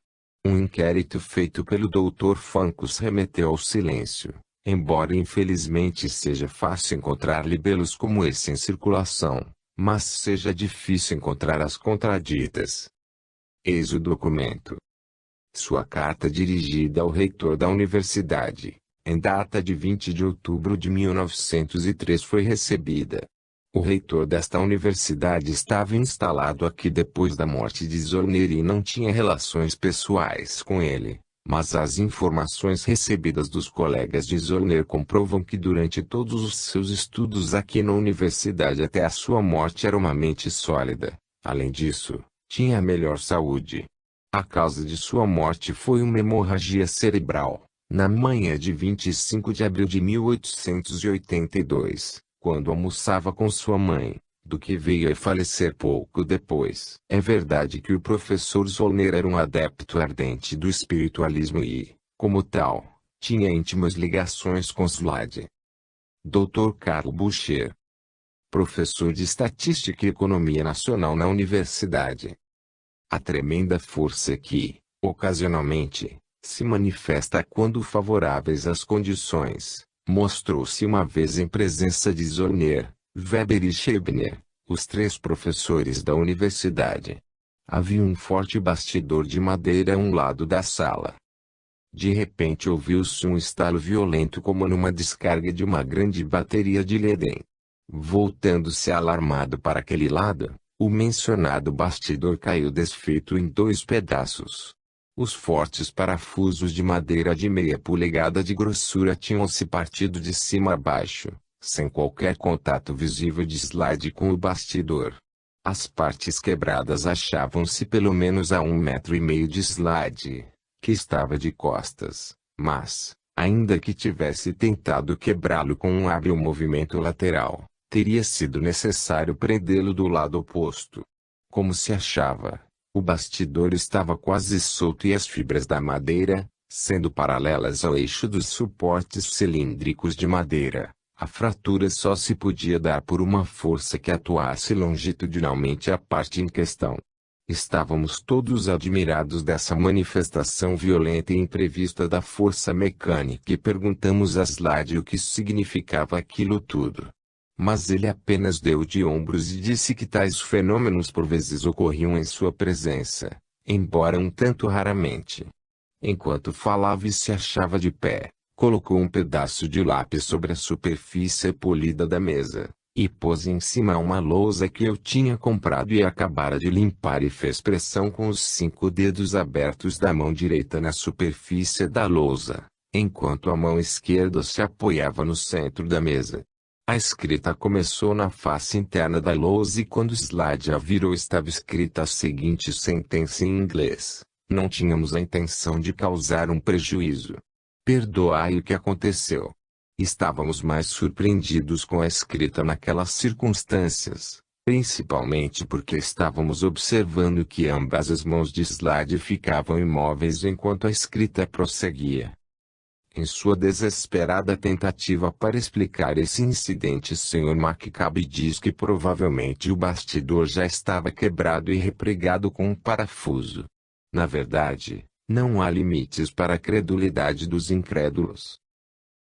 Um inquérito feito pelo Dr. Fancus remeteu ao silêncio, embora infelizmente seja fácil encontrar libelos como esse em circulação, mas seja difícil encontrar as contraditas. Eis o documento. Sua carta dirigida ao reitor da universidade, em data de 20 de outubro de 1903 foi recebida. O reitor desta universidade estava instalado aqui depois da morte de Zollner e não tinha relações pessoais com ele, mas as informações recebidas dos colegas de Zollner comprovam que durante todos os seus estudos aqui na universidade até a sua morte era uma mente sólida. Além disso, tinha a melhor saúde. A causa de sua morte foi uma hemorragia cerebral, na manhã de 25 de abril de 1882, quando almoçava com sua mãe, do que veio a falecer pouco depois. É verdade que o professor Zollner era um adepto ardente do espiritualismo e, como tal, tinha íntimas ligações com Slade. Dr. Carlo Boucher, professor de Estatística e Economia Nacional na universidade. A tremenda força que, ocasionalmente, se manifesta quando favoráveis às condições, mostrou-se uma vez em presença de Zollner, Weber e Scheibner, os três professores da universidade. Havia um forte bastidor de madeira a um lado da sala. De repente ouviu-se um estalo violento como numa descarga de uma grande bateria de Leyden. Voltando-se alarmado para aquele lado, o mencionado bastidor caiu desfeito em 2 pedaços. Os fortes parafusos de madeira de meia polegada de grossura tinham-se partido de cima a baixo, sem qualquer contato visível de Slade com o bastidor. As partes quebradas achavam-se pelo menos a 1,5 metros de Slade, que estava de costas, mas, ainda que tivesse tentado quebrá-lo com um hábil movimento lateral, teria sido necessário prendê-lo do lado oposto. Como se achava, o bastidor estava quase solto e as fibras da madeira, sendo paralelas ao eixo dos suportes cilíndricos de madeira, a fratura só se podia dar por uma força que atuasse longitudinalmente à parte em questão. Estávamos todos admirados dessa manifestação violenta e imprevista da força mecânica e perguntamos a Slade o que significava aquilo tudo. Mas ele apenas deu de ombros e disse que tais fenômenos por vezes ocorriam em sua presença, embora um tanto raramente. Enquanto falava e se achava de pé, colocou um pedaço de lápis sobre a superfície polida da mesa, e pôs em cima uma lousa que eu tinha comprado e acabara de limpar e fez pressão com os 5 dedos abertos da mão direita na superfície da lousa, enquanto a mão esquerda se apoiava no centro da mesa. A escrita começou na face interna da lousa e quando o slide a virou estava escrita a seguinte sentença em inglês: não tínhamos a intenção de causar um prejuízo. Perdoai o que aconteceu. Estávamos mais surpreendidos com a escrita naquelas circunstâncias, principalmente porque estávamos observando que ambas as mãos de Slade ficavam imóveis enquanto a escrita prosseguia. Em sua desesperada tentativa para explicar esse incidente, Sr. McCabe diz que provavelmente o bastidor já estava quebrado e repregado com um parafuso. Na verdade, não há limites para a credulidade dos incrédulos.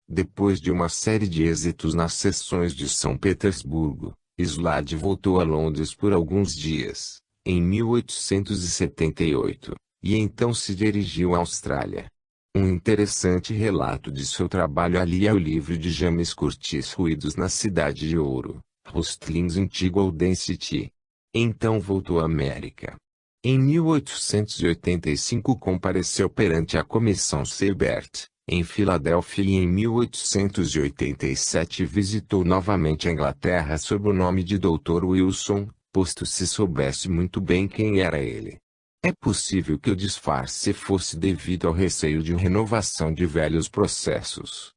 Depois de uma série de êxitos nas sessões de São Petersburgo, Slade voltou a Londres por alguns dias, em 1878, e então se dirigiu à Austrália. Um interessante relato de seu trabalho ali é o livro de James Curtis Ruídos na Cidade de Ouro, Rustlings in Golden City. Então voltou à América. Em 1885 compareceu perante a Comissão Seibert, em Filadélfia e em 1887 visitou novamente a Inglaterra sob o nome de Dr. Wilson, posto se soubesse muito bem quem era ele. É possível que o disfarce fosse devido ao receio de renovação de velhos processos.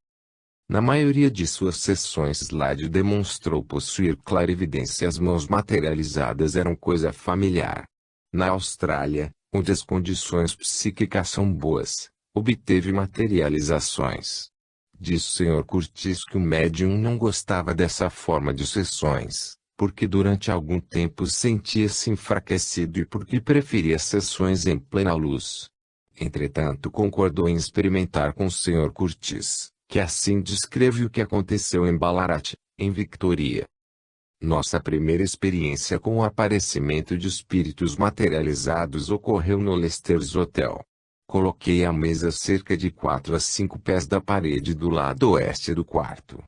Na maioria de suas sessões Slade demonstrou possuir clarividência e as mãos materializadas eram coisa familiar. Na Austrália, onde as condições psíquicas são boas, obteve materializações. Diz o Sr. Curtis que o médium não gostava dessa forma de sessões, porque durante algum tempo sentia-se enfraquecido e porque preferia sessões em plena luz. Entretanto concordou em experimentar com o Sr. Curtis, que assim descreve o que aconteceu em Ballarat, em Victoria. Nossa primeira experiência com o aparecimento de espíritos materializados ocorreu no Leicester's Hotel. Coloquei a mesa cerca de 4 a 5 pés da parede do lado oeste do quarto.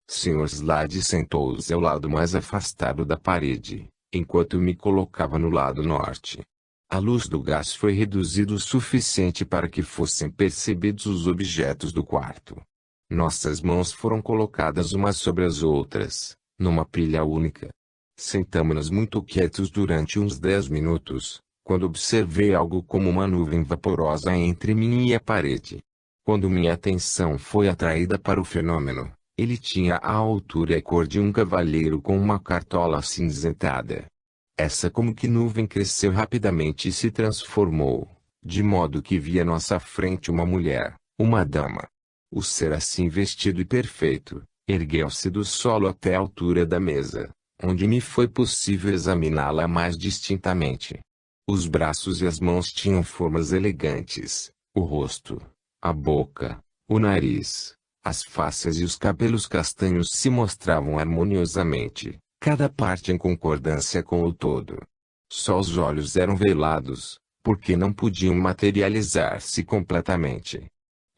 Sr. Slade sentou-se ao lado mais afastado da parede, enquanto me colocava no lado norte. A luz do gás foi reduzida o suficiente para que fossem percebidos os objetos do quarto. Nossas mãos foram colocadas umas sobre as outras, numa pilha única. Sentamo-nos muito quietos durante uns 10 minutos, quando observei algo como uma nuvem vaporosa entre mim e a parede. Quando minha atenção foi atraída para o fenômeno, ele tinha a altura e a cor de um cavalheiro com uma cartola acinzentada. Essa como que nuvem cresceu rapidamente e se transformou, de modo que vi à nossa frente uma mulher, uma dama. O ser assim vestido e perfeito, ergueu-se do solo até a altura da mesa, onde me foi possível examiná-la mais distintamente. Os braços e as mãos tinham formas elegantes, o rosto, a boca, o nariz, as faces e os cabelos castanhos se mostravam harmoniosamente, cada parte em concordância com o todo. Só os olhos eram velados, porque não podiam materializar-se completamente.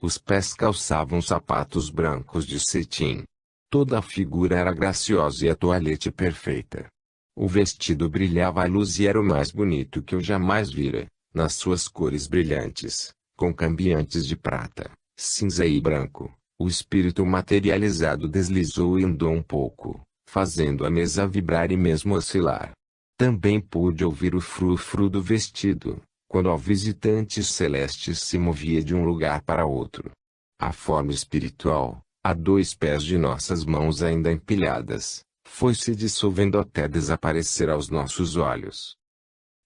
Os pés calçavam sapatos brancos de cetim. Toda a figura era graciosa e a toalete perfeita. O vestido brilhava à luz e era o mais bonito que eu jamais vira, nas suas cores brilhantes, com cambiantes de prata, cinza e branco. O espírito materializado deslizou e andou um pouco, fazendo a mesa vibrar e mesmo oscilar. Também pude ouvir o frufru do vestido, quando o visitante celeste se movia de um lugar para outro. A forma espiritual, a 2 pés de nossas mãos ainda empilhadas, foi se dissolvendo até desaparecer aos nossos olhos.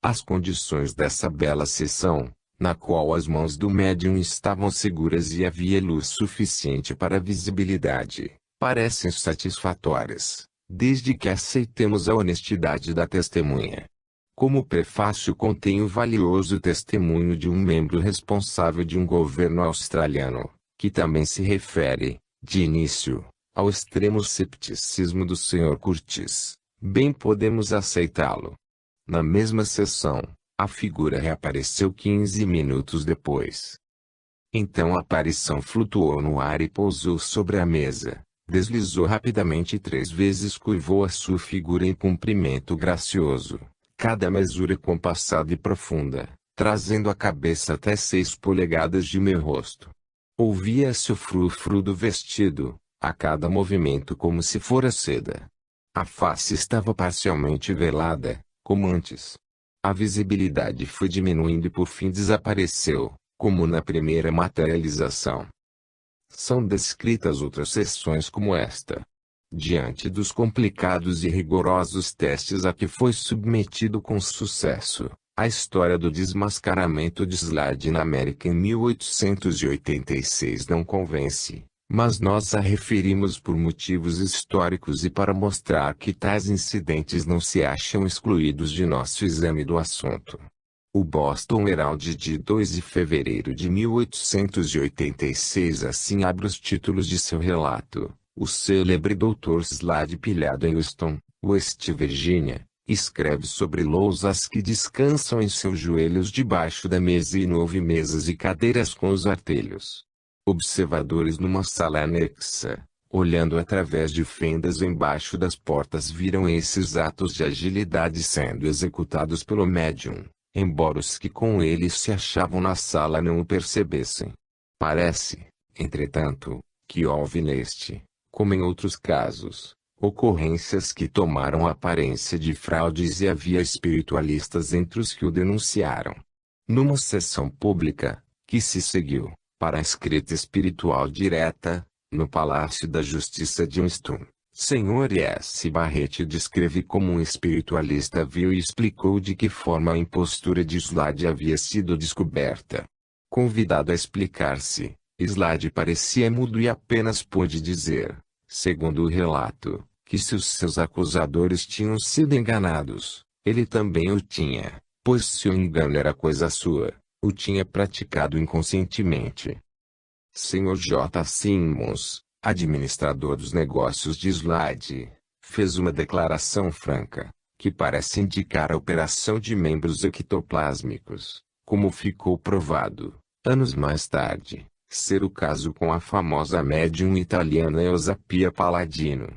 As condições dessa bela sessão, na qual as mãos do médium estavam seguras e havia luz suficiente para visibilidade, parecem satisfatórias, desde que aceitemos a honestidade da testemunha. Como prefácio contém o valioso testemunho de um membro responsável de um governo australiano, que também se refere, de início, ao extremo cepticismo do Sr. Curtis. Bem podemos aceitá-lo. Na mesma sessão, a figura reapareceu 15 minutos depois. Então a aparição flutuou no ar e pousou sobre a mesa, Deslizou rapidamente 3 vezes, curvou a sua figura em comprimento gracioso, cada mesura compassada e profunda, trazendo a cabeça até 6 polegadas de meu rosto. Ouvia-se o frufru do vestido, a cada movimento como se fora seda. A face estava parcialmente velada, como antes. A visibilidade foi diminuindo e por fim desapareceu, como na primeira materialização. São descritas outras sessões como esta. Diante dos complicados e rigorosos testes a que foi submetido com sucesso, a história do desmascaramento de Slade na América em 1886 não convence, mas nós a referimos por motivos históricos e para mostrar que tais incidentes não se acham excluídos de nosso exame do assunto. O Boston Herald de 2 de fevereiro de 1886 assim abre os títulos de seu relato. O célebre Dr. Slade, pilhado em Houston, West Virginia, escreve sobre lousas que descansam em seus joelhos debaixo da mesa e não houve mesas e cadeiras com os artelhos. Observadores numa sala anexa, olhando através de fendas embaixo das portas, viram esses atos de agilidade sendo executados pelo médium, embora os que com ele se achavam na sala não o percebessem. Parece, entretanto, que houve neste, como em outros casos, ocorrências que tomaram a aparência de fraudes e havia espiritualistas entre os que o denunciaram. Numa sessão pública, que se seguiu, para a escrita espiritual direta, no Palácio da Justiça de Houston, Sr. S. Barrett descreve como um espiritualista viu e explicou de que forma a impostura de Slade havia sido descoberta. Convidado a explicar-se, Slade parecia mudo e apenas pôde dizer, segundo o relato, que se os seus acusadores tinham sido enganados, ele também o tinha, pois se o engano era coisa sua, o tinha praticado inconscientemente. Sr. J. Simmons, administrador dos negócios de Slade, fez uma declaração franca, que parece indicar a operação de membros ectoplásmicos, como ficou provado, anos mais tarde, ser o caso com a famosa médium italiana Elsa Pia Palladino.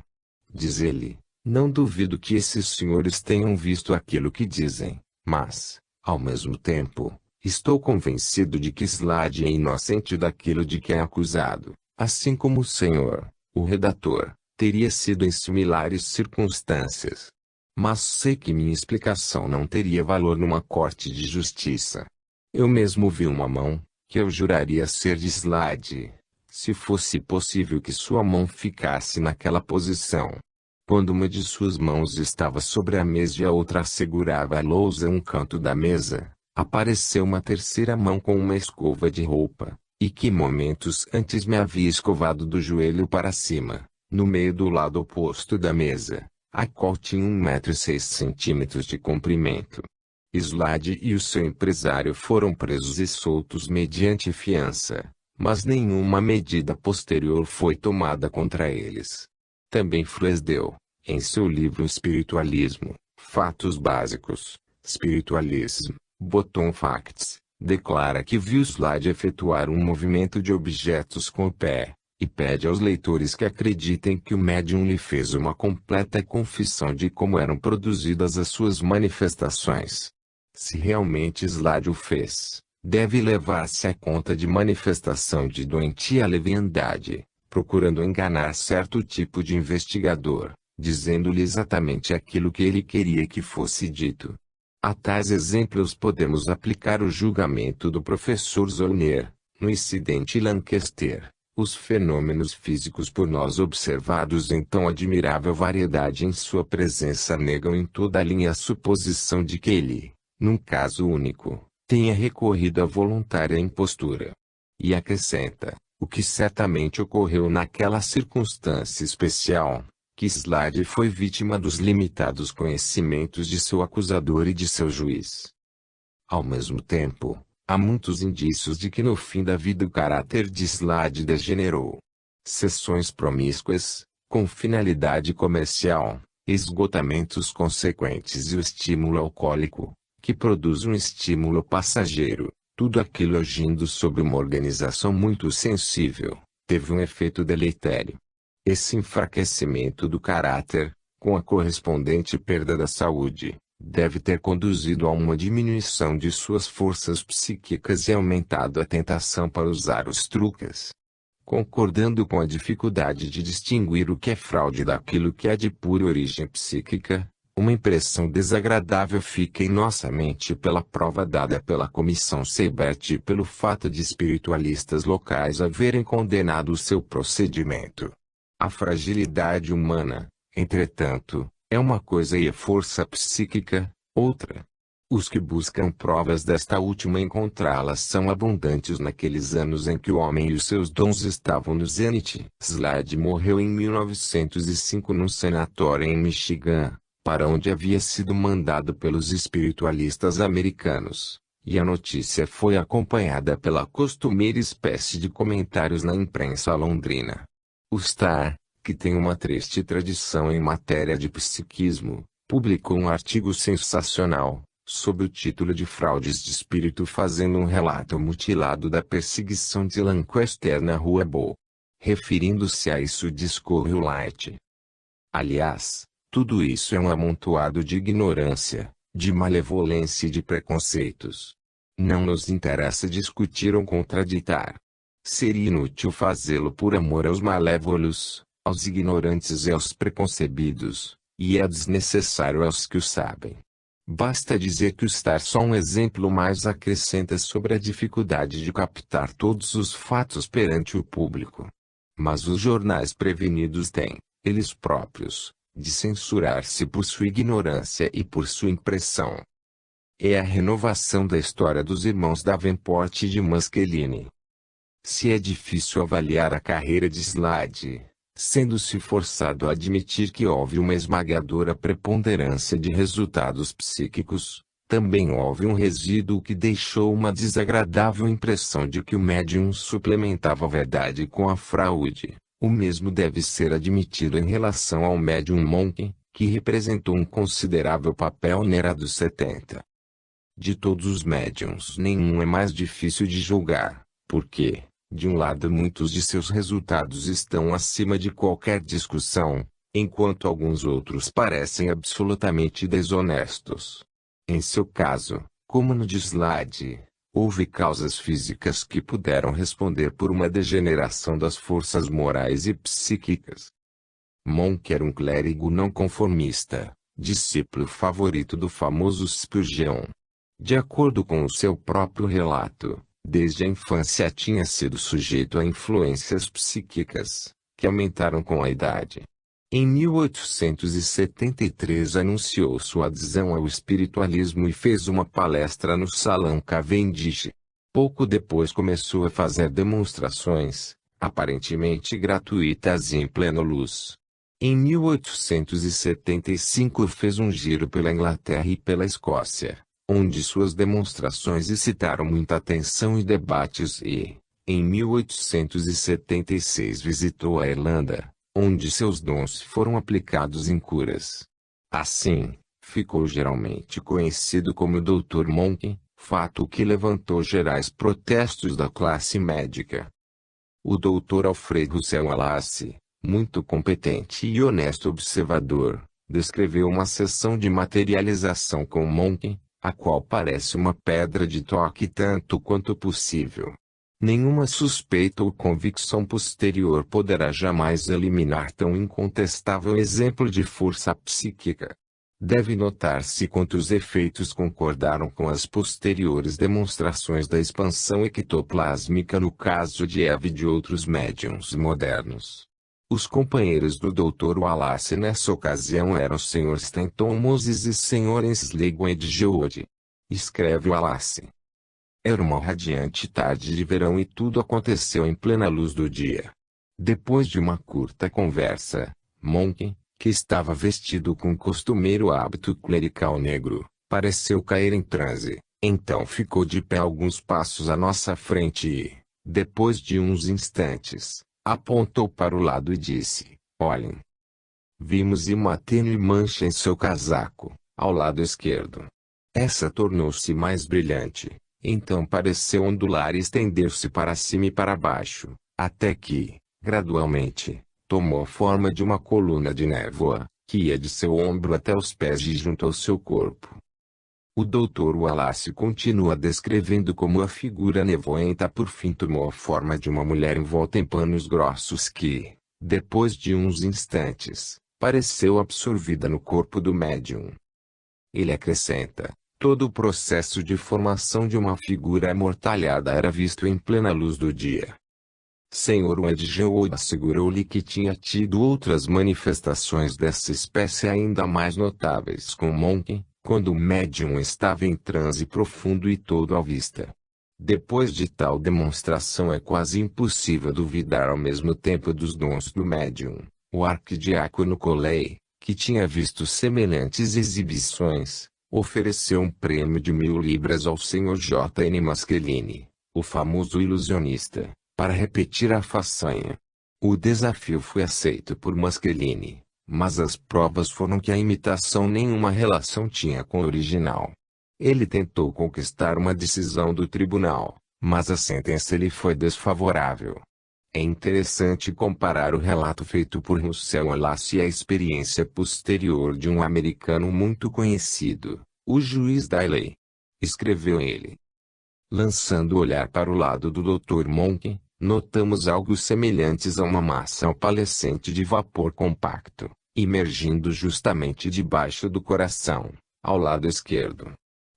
Diz ele, não duvido que esses senhores tenham visto aquilo que dizem, mas, ao mesmo tempo, estou convencido de que Slade é inocente daquilo de que é acusado, assim como o senhor, o redator, teria sido em similares circunstâncias. Mas sei que minha explicação não teria valor numa corte de justiça. Eu mesmo vi uma mão, que eu juraria ser de Slade, se fosse possível que sua mão ficasse naquela posição. Quando uma de suas mãos estava sobre a mesa e a outra segurava a lousa em um canto da mesa, apareceu uma terceira mão com uma escova de roupa, e que momentos antes me havia escovado do joelho para cima, no meio do lado oposto da mesa, a qual tinha 1,6 m de comprimento. Slade e o seu empresário foram presos e soltos mediante fiança, mas nenhuma medida posterior foi tomada contra eles. Também Fresdel, em seu livro Espiritualismo, Fatos Básicos, Spiritualism, Bottom Facts, declara que viu Slade efetuar um movimento de objetos com o pé, e pede aos leitores que acreditem que o médium lhe fez uma completa confissão de como eram produzidas as suas manifestações. Se realmente Slade o fez, deve levar-se à conta de manifestação de doentia leviandade, procurando enganar certo tipo de investigador, dizendo-lhe exatamente aquilo que ele queria que fosse dito. A tais exemplos podemos aplicar o julgamento do professor Zollner, no incidente Lancaster, os fenômenos físicos por nós observados em tão admirável variedade em sua presença negam em toda a linha a suposição de que ele, num caso único, tenha recorrido à voluntária impostura. E acrescenta, o que certamente ocorreu naquela circunstância especial, que Slade foi vítima dos limitados conhecimentos de seu acusador e de seu juiz. Ao mesmo tempo, há muitos indícios de que no fim da vida o caráter de Slade degenerou. Sessões promíscuas, com finalidade comercial, esgotamentos consequentes e o estímulo alcoólico, que produz um estímulo passageiro, tudo aquilo agindo sobre uma organização muito sensível, teve um efeito deletério. Esse enfraquecimento do caráter, com a correspondente perda da saúde, deve ter conduzido a uma diminuição de suas forças psíquicas e aumentado a tentação para usar os truques. Concordando com a dificuldade de distinguir o que é fraude daquilo que é de pura origem psíquica, uma impressão desagradável fica em nossa mente pela prova dada pela Comissão Seibert e pelo fato de espiritualistas locais haverem condenado o seu procedimento. A fragilidade humana, entretanto, é uma coisa e a força psíquica, outra. Os que buscam provas desta última encontrá-las são abundantes naqueles anos em que o homem e os seus dons estavam no zênite. Slade morreu em 1905 num sanatório em Michigan, para onde havia sido mandado pelos espiritualistas americanos, e a notícia foi acompanhada pela costumeira espécie de comentários na imprensa londrina. O Star, que tem uma triste tradição em matéria de psiquismo, publicou um artigo sensacional, sob o título de Fraudes de Espírito, fazendo um relato mutilado da perseguição de Lancaster na Rua Bow. Referindo-se a isso discorre o Light. Aliás, tudo isso é um amontoado de ignorância, de malevolência e de preconceitos. Não nos interessa discutir ou contraditar. Seria inútil fazê-lo por amor aos malévolos, aos ignorantes e aos preconcebidos, e é desnecessário aos que o sabem. Basta dizer que o Star só um exemplo mais acrescenta sobre a dificuldade de captar todos os fatos perante o público. Mas os jornais prevenidos têm, eles próprios, de censurar-se por sua ignorância e por sua impressão. É a renovação da história dos irmãos Davenport e de Maskelyne. Se é difícil avaliar a carreira de Slade, sendo-se forçado a admitir que houve uma esmagadora preponderância de resultados psíquicos, também houve um resíduo que deixou uma desagradável impressão de que o médium suplementava a verdade com a fraude. O mesmo deve ser admitido em relação ao médium Monk, que representou um considerável papel na era dos 70. De todos os médiums, nenhum é mais difícil de julgar, porque, de um lado, muitos de seus resultados estão acima de qualquer discussão, enquanto alguns outros parecem absolutamente desonestos. Em seu caso, como no de Slade, houve causas físicas que puderam responder por uma degeneração das forças morais e psíquicas. Monk era um clérigo não conformista, discípulo favorito do famoso Spurgeon. De acordo com o seu próprio relato, desde a infância tinha sido sujeito a influências psíquicas, que aumentaram com a idade. Em 1873 anunciou sua adesão ao espiritualismo e fez uma palestra no Salão Cavendish. Pouco depois começou a fazer demonstrações, aparentemente gratuitas e em plena luz. Em 1875 fez um giro pela Inglaterra e pela Escócia, onde suas demonstrações excitaram muita atenção e debates e, em 1876 visitou a Irlanda, onde seus dons foram aplicados em curas. Assim, ficou geralmente conhecido como Dr. Monk, fato que levantou gerais protestos da classe médica. O Dr. Alfred Russel Wallace, muito competente e honesto observador, descreveu uma sessão de materialização com Monk, a qual parece uma pedra de toque tanto quanto possível. Nenhuma suspeita ou convicção posterior poderá jamais eliminar tão incontestável exemplo de força psíquica. Deve notar-se quantos efeitos concordaram com as posteriores demonstrações da expansão ectoplásmica no caso de Eve e de outros médiums modernos. Os companheiros do Dr. Wallace nessa ocasião eram Sr. Stanton Moses e Sr. Ainsley Wade Geode. Escreve Wallace. Era uma radiante tarde de verão e tudo aconteceu em plena luz do dia. Depois de uma curta conversa, Monk, que estava vestido com o costumeiro hábito clerical negro, pareceu cair em transe. Então ficou de pé alguns passos à nossa frente e, depois de uns instantes, apontou para o lado e disse: "Olhem." Vimos uma tênue mancha em seu casaco, ao lado esquerdo. Essa tornou-se mais brilhante, então pareceu ondular e estender-se para cima e para baixo, até que, gradualmente, tomou a forma de uma coluna de névoa, que ia de seu ombro até os pés e junto ao seu corpo. O Dr. Wallace continua descrevendo como a figura nevoenta por fim tomou a forma de uma mulher envolta em panos grossos que, depois de uns instantes, pareceu absorvida no corpo do médium. Ele acrescenta: todo o processo de formação de uma figura amortalhada era visto em plena luz do dia. Sr. Wedgwood assegurou-lhe que tinha tido outras manifestações dessa espécie ainda mais notáveis com Monk, quando o médium estava em transe profundo e todo à vista. Depois de tal demonstração é quase impossível duvidar ao mesmo tempo dos dons do médium. O arquidiácono Coley, que tinha visto semelhantes exibições, ofereceu um prêmio de 1000 libras ao Sr. J. N. Maschilini, o famoso ilusionista, para repetir a façanha. O desafio foi aceito por Maschilini, mas as provas foram que a imitação nenhuma relação tinha com o original. Ele tentou conquistar uma decisão do tribunal, mas a sentença lhe foi desfavorável. É interessante comparar o relato feito por Russell Wallace e a experiência posterior de um americano muito conhecido, o juiz Daley. Escreveu ele. Lançando o olhar para o lado do Dr. Monk, notamos algo semelhantes a uma massa opalescente de vapor compacto, emergindo justamente debaixo do coração, ao lado esquerdo.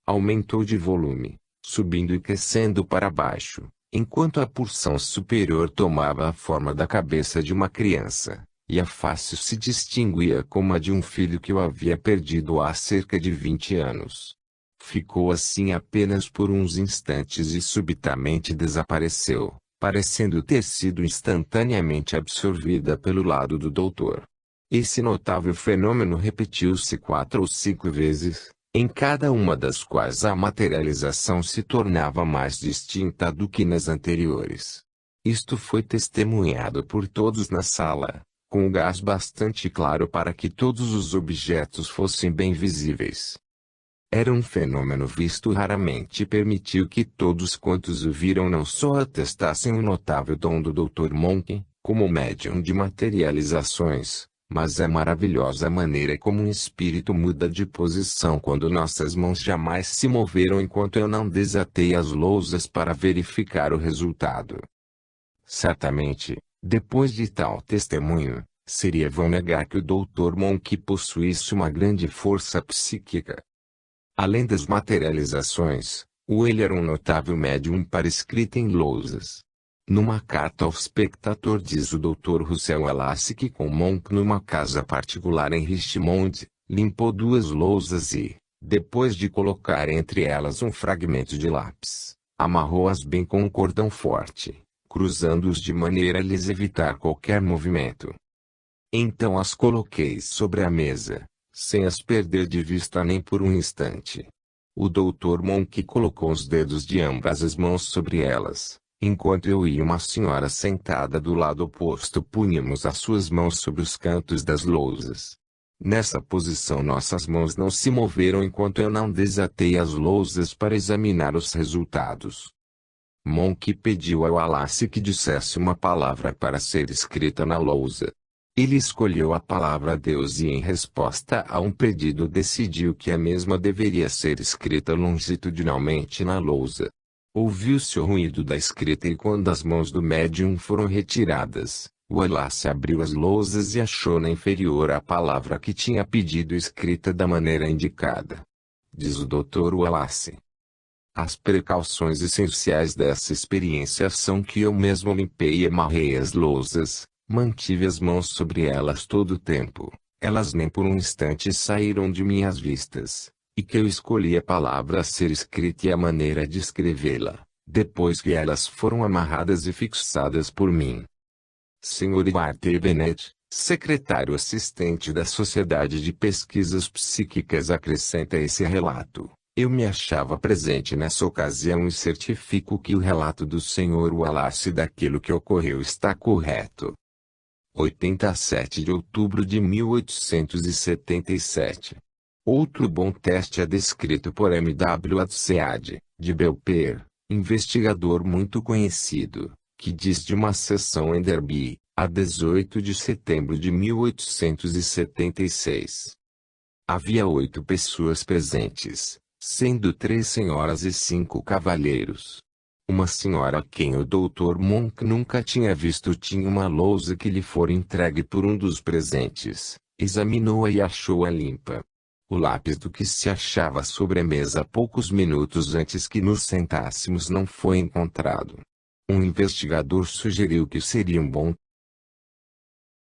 Aumentou de volume, subindo e crescendo para baixo, enquanto a porção superior tomava a forma da cabeça de uma criança, e a face se distinguia como a de um filho que o havia perdido há cerca de 20 anos. Ficou assim apenas por uns instantes e subitamente desapareceu, parecendo ter sido instantaneamente absorvida pelo lado do doutor. Esse notável fenômeno repetiu-se 4 ou 5 vezes, em cada uma das quais a materialização se tornava mais distinta do que nas anteriores. Isto foi testemunhado por todos na sala, com o gás bastante claro para que todos os objetos fossem bem visíveis. Era um fenômeno visto raramente e permitiu que todos quantos o viram não só atestassem o notável dom do Dr. Monk, como médium de materializações, mas a maravilhosa maneira como um espírito muda de posição quando nossas mãos jamais se moveram enquanto eu não desatei as lousas para verificar o resultado. Certamente, depois de tal testemunho, seria vão negar que o Dr. Monk possuísse uma grande força psíquica. Além das materializações, ele era um notável médium para escrita em lousas. Numa carta ao espectador diz o Dr. Russell Wallace que com Monk numa casa particular em Richmond, limpou 2 lousas e, depois de colocar entre elas um fragmento de lápis, amarrou-as bem com um cordão forte, cruzando-os de maneira a lhes evitar qualquer movimento. Então as coloquei sobre a mesa, sem as perder de vista nem por um instante. O Dr. Monk colocou os dedos de ambas as mãos sobre elas, enquanto eu e uma senhora sentada do lado oposto punhamos as suas mãos sobre os cantos das lousas. Nessa posição nossas mãos não se moveram enquanto eu não desatei as lousas para examinar os resultados. Monk pediu ao Wallace que dissesse uma palavra para ser escrita na lousa. Ele escolheu a palavra Deus e em resposta a um pedido decidiu que a mesma deveria ser escrita longitudinalmente na lousa. Ouviu-se o ruído da escrita e quando as mãos do médium foram retiradas, Wallace abriu as lousas e achou na inferior a palavra que tinha pedido escrita da maneira indicada. Diz o Dr. Wallace. As precauções essenciais dessa experiência são que eu mesmo limpei e amarrei as lousas, mantive as mãos sobre elas todo o tempo, elas nem por um instante saíram de minhas vistas, e que eu escolhi a palavra a ser escrita e a maneira de escrevê-la, depois que elas foram amarradas e fixadas por mim. Sr. Walter Bennett, secretário assistente da Sociedade de Pesquisas Psíquicas, acrescenta esse relato. Eu me achava presente nessa ocasião e certifico que o relato do Sr. Wallace daquilo que ocorreu está correto. 87 de outubro de 1877. Outro bom teste é descrito por M.W. Adsead, de Belper, investigador muito conhecido, que diz de uma sessão em Derby, a 18 de setembro de 1876. Havia 8 pessoas presentes, sendo 3 senhoras e 5 cavalheiros. Uma senhora a quem o Dr. Monk nunca tinha visto tinha uma lousa que lhe fora entregue por um dos presentes, examinou-a e achou-a limpa. O lápis do que se achava sobre a mesa poucos minutos antes que nos sentássemos não foi encontrado. Um investigador sugeriu que seria um bom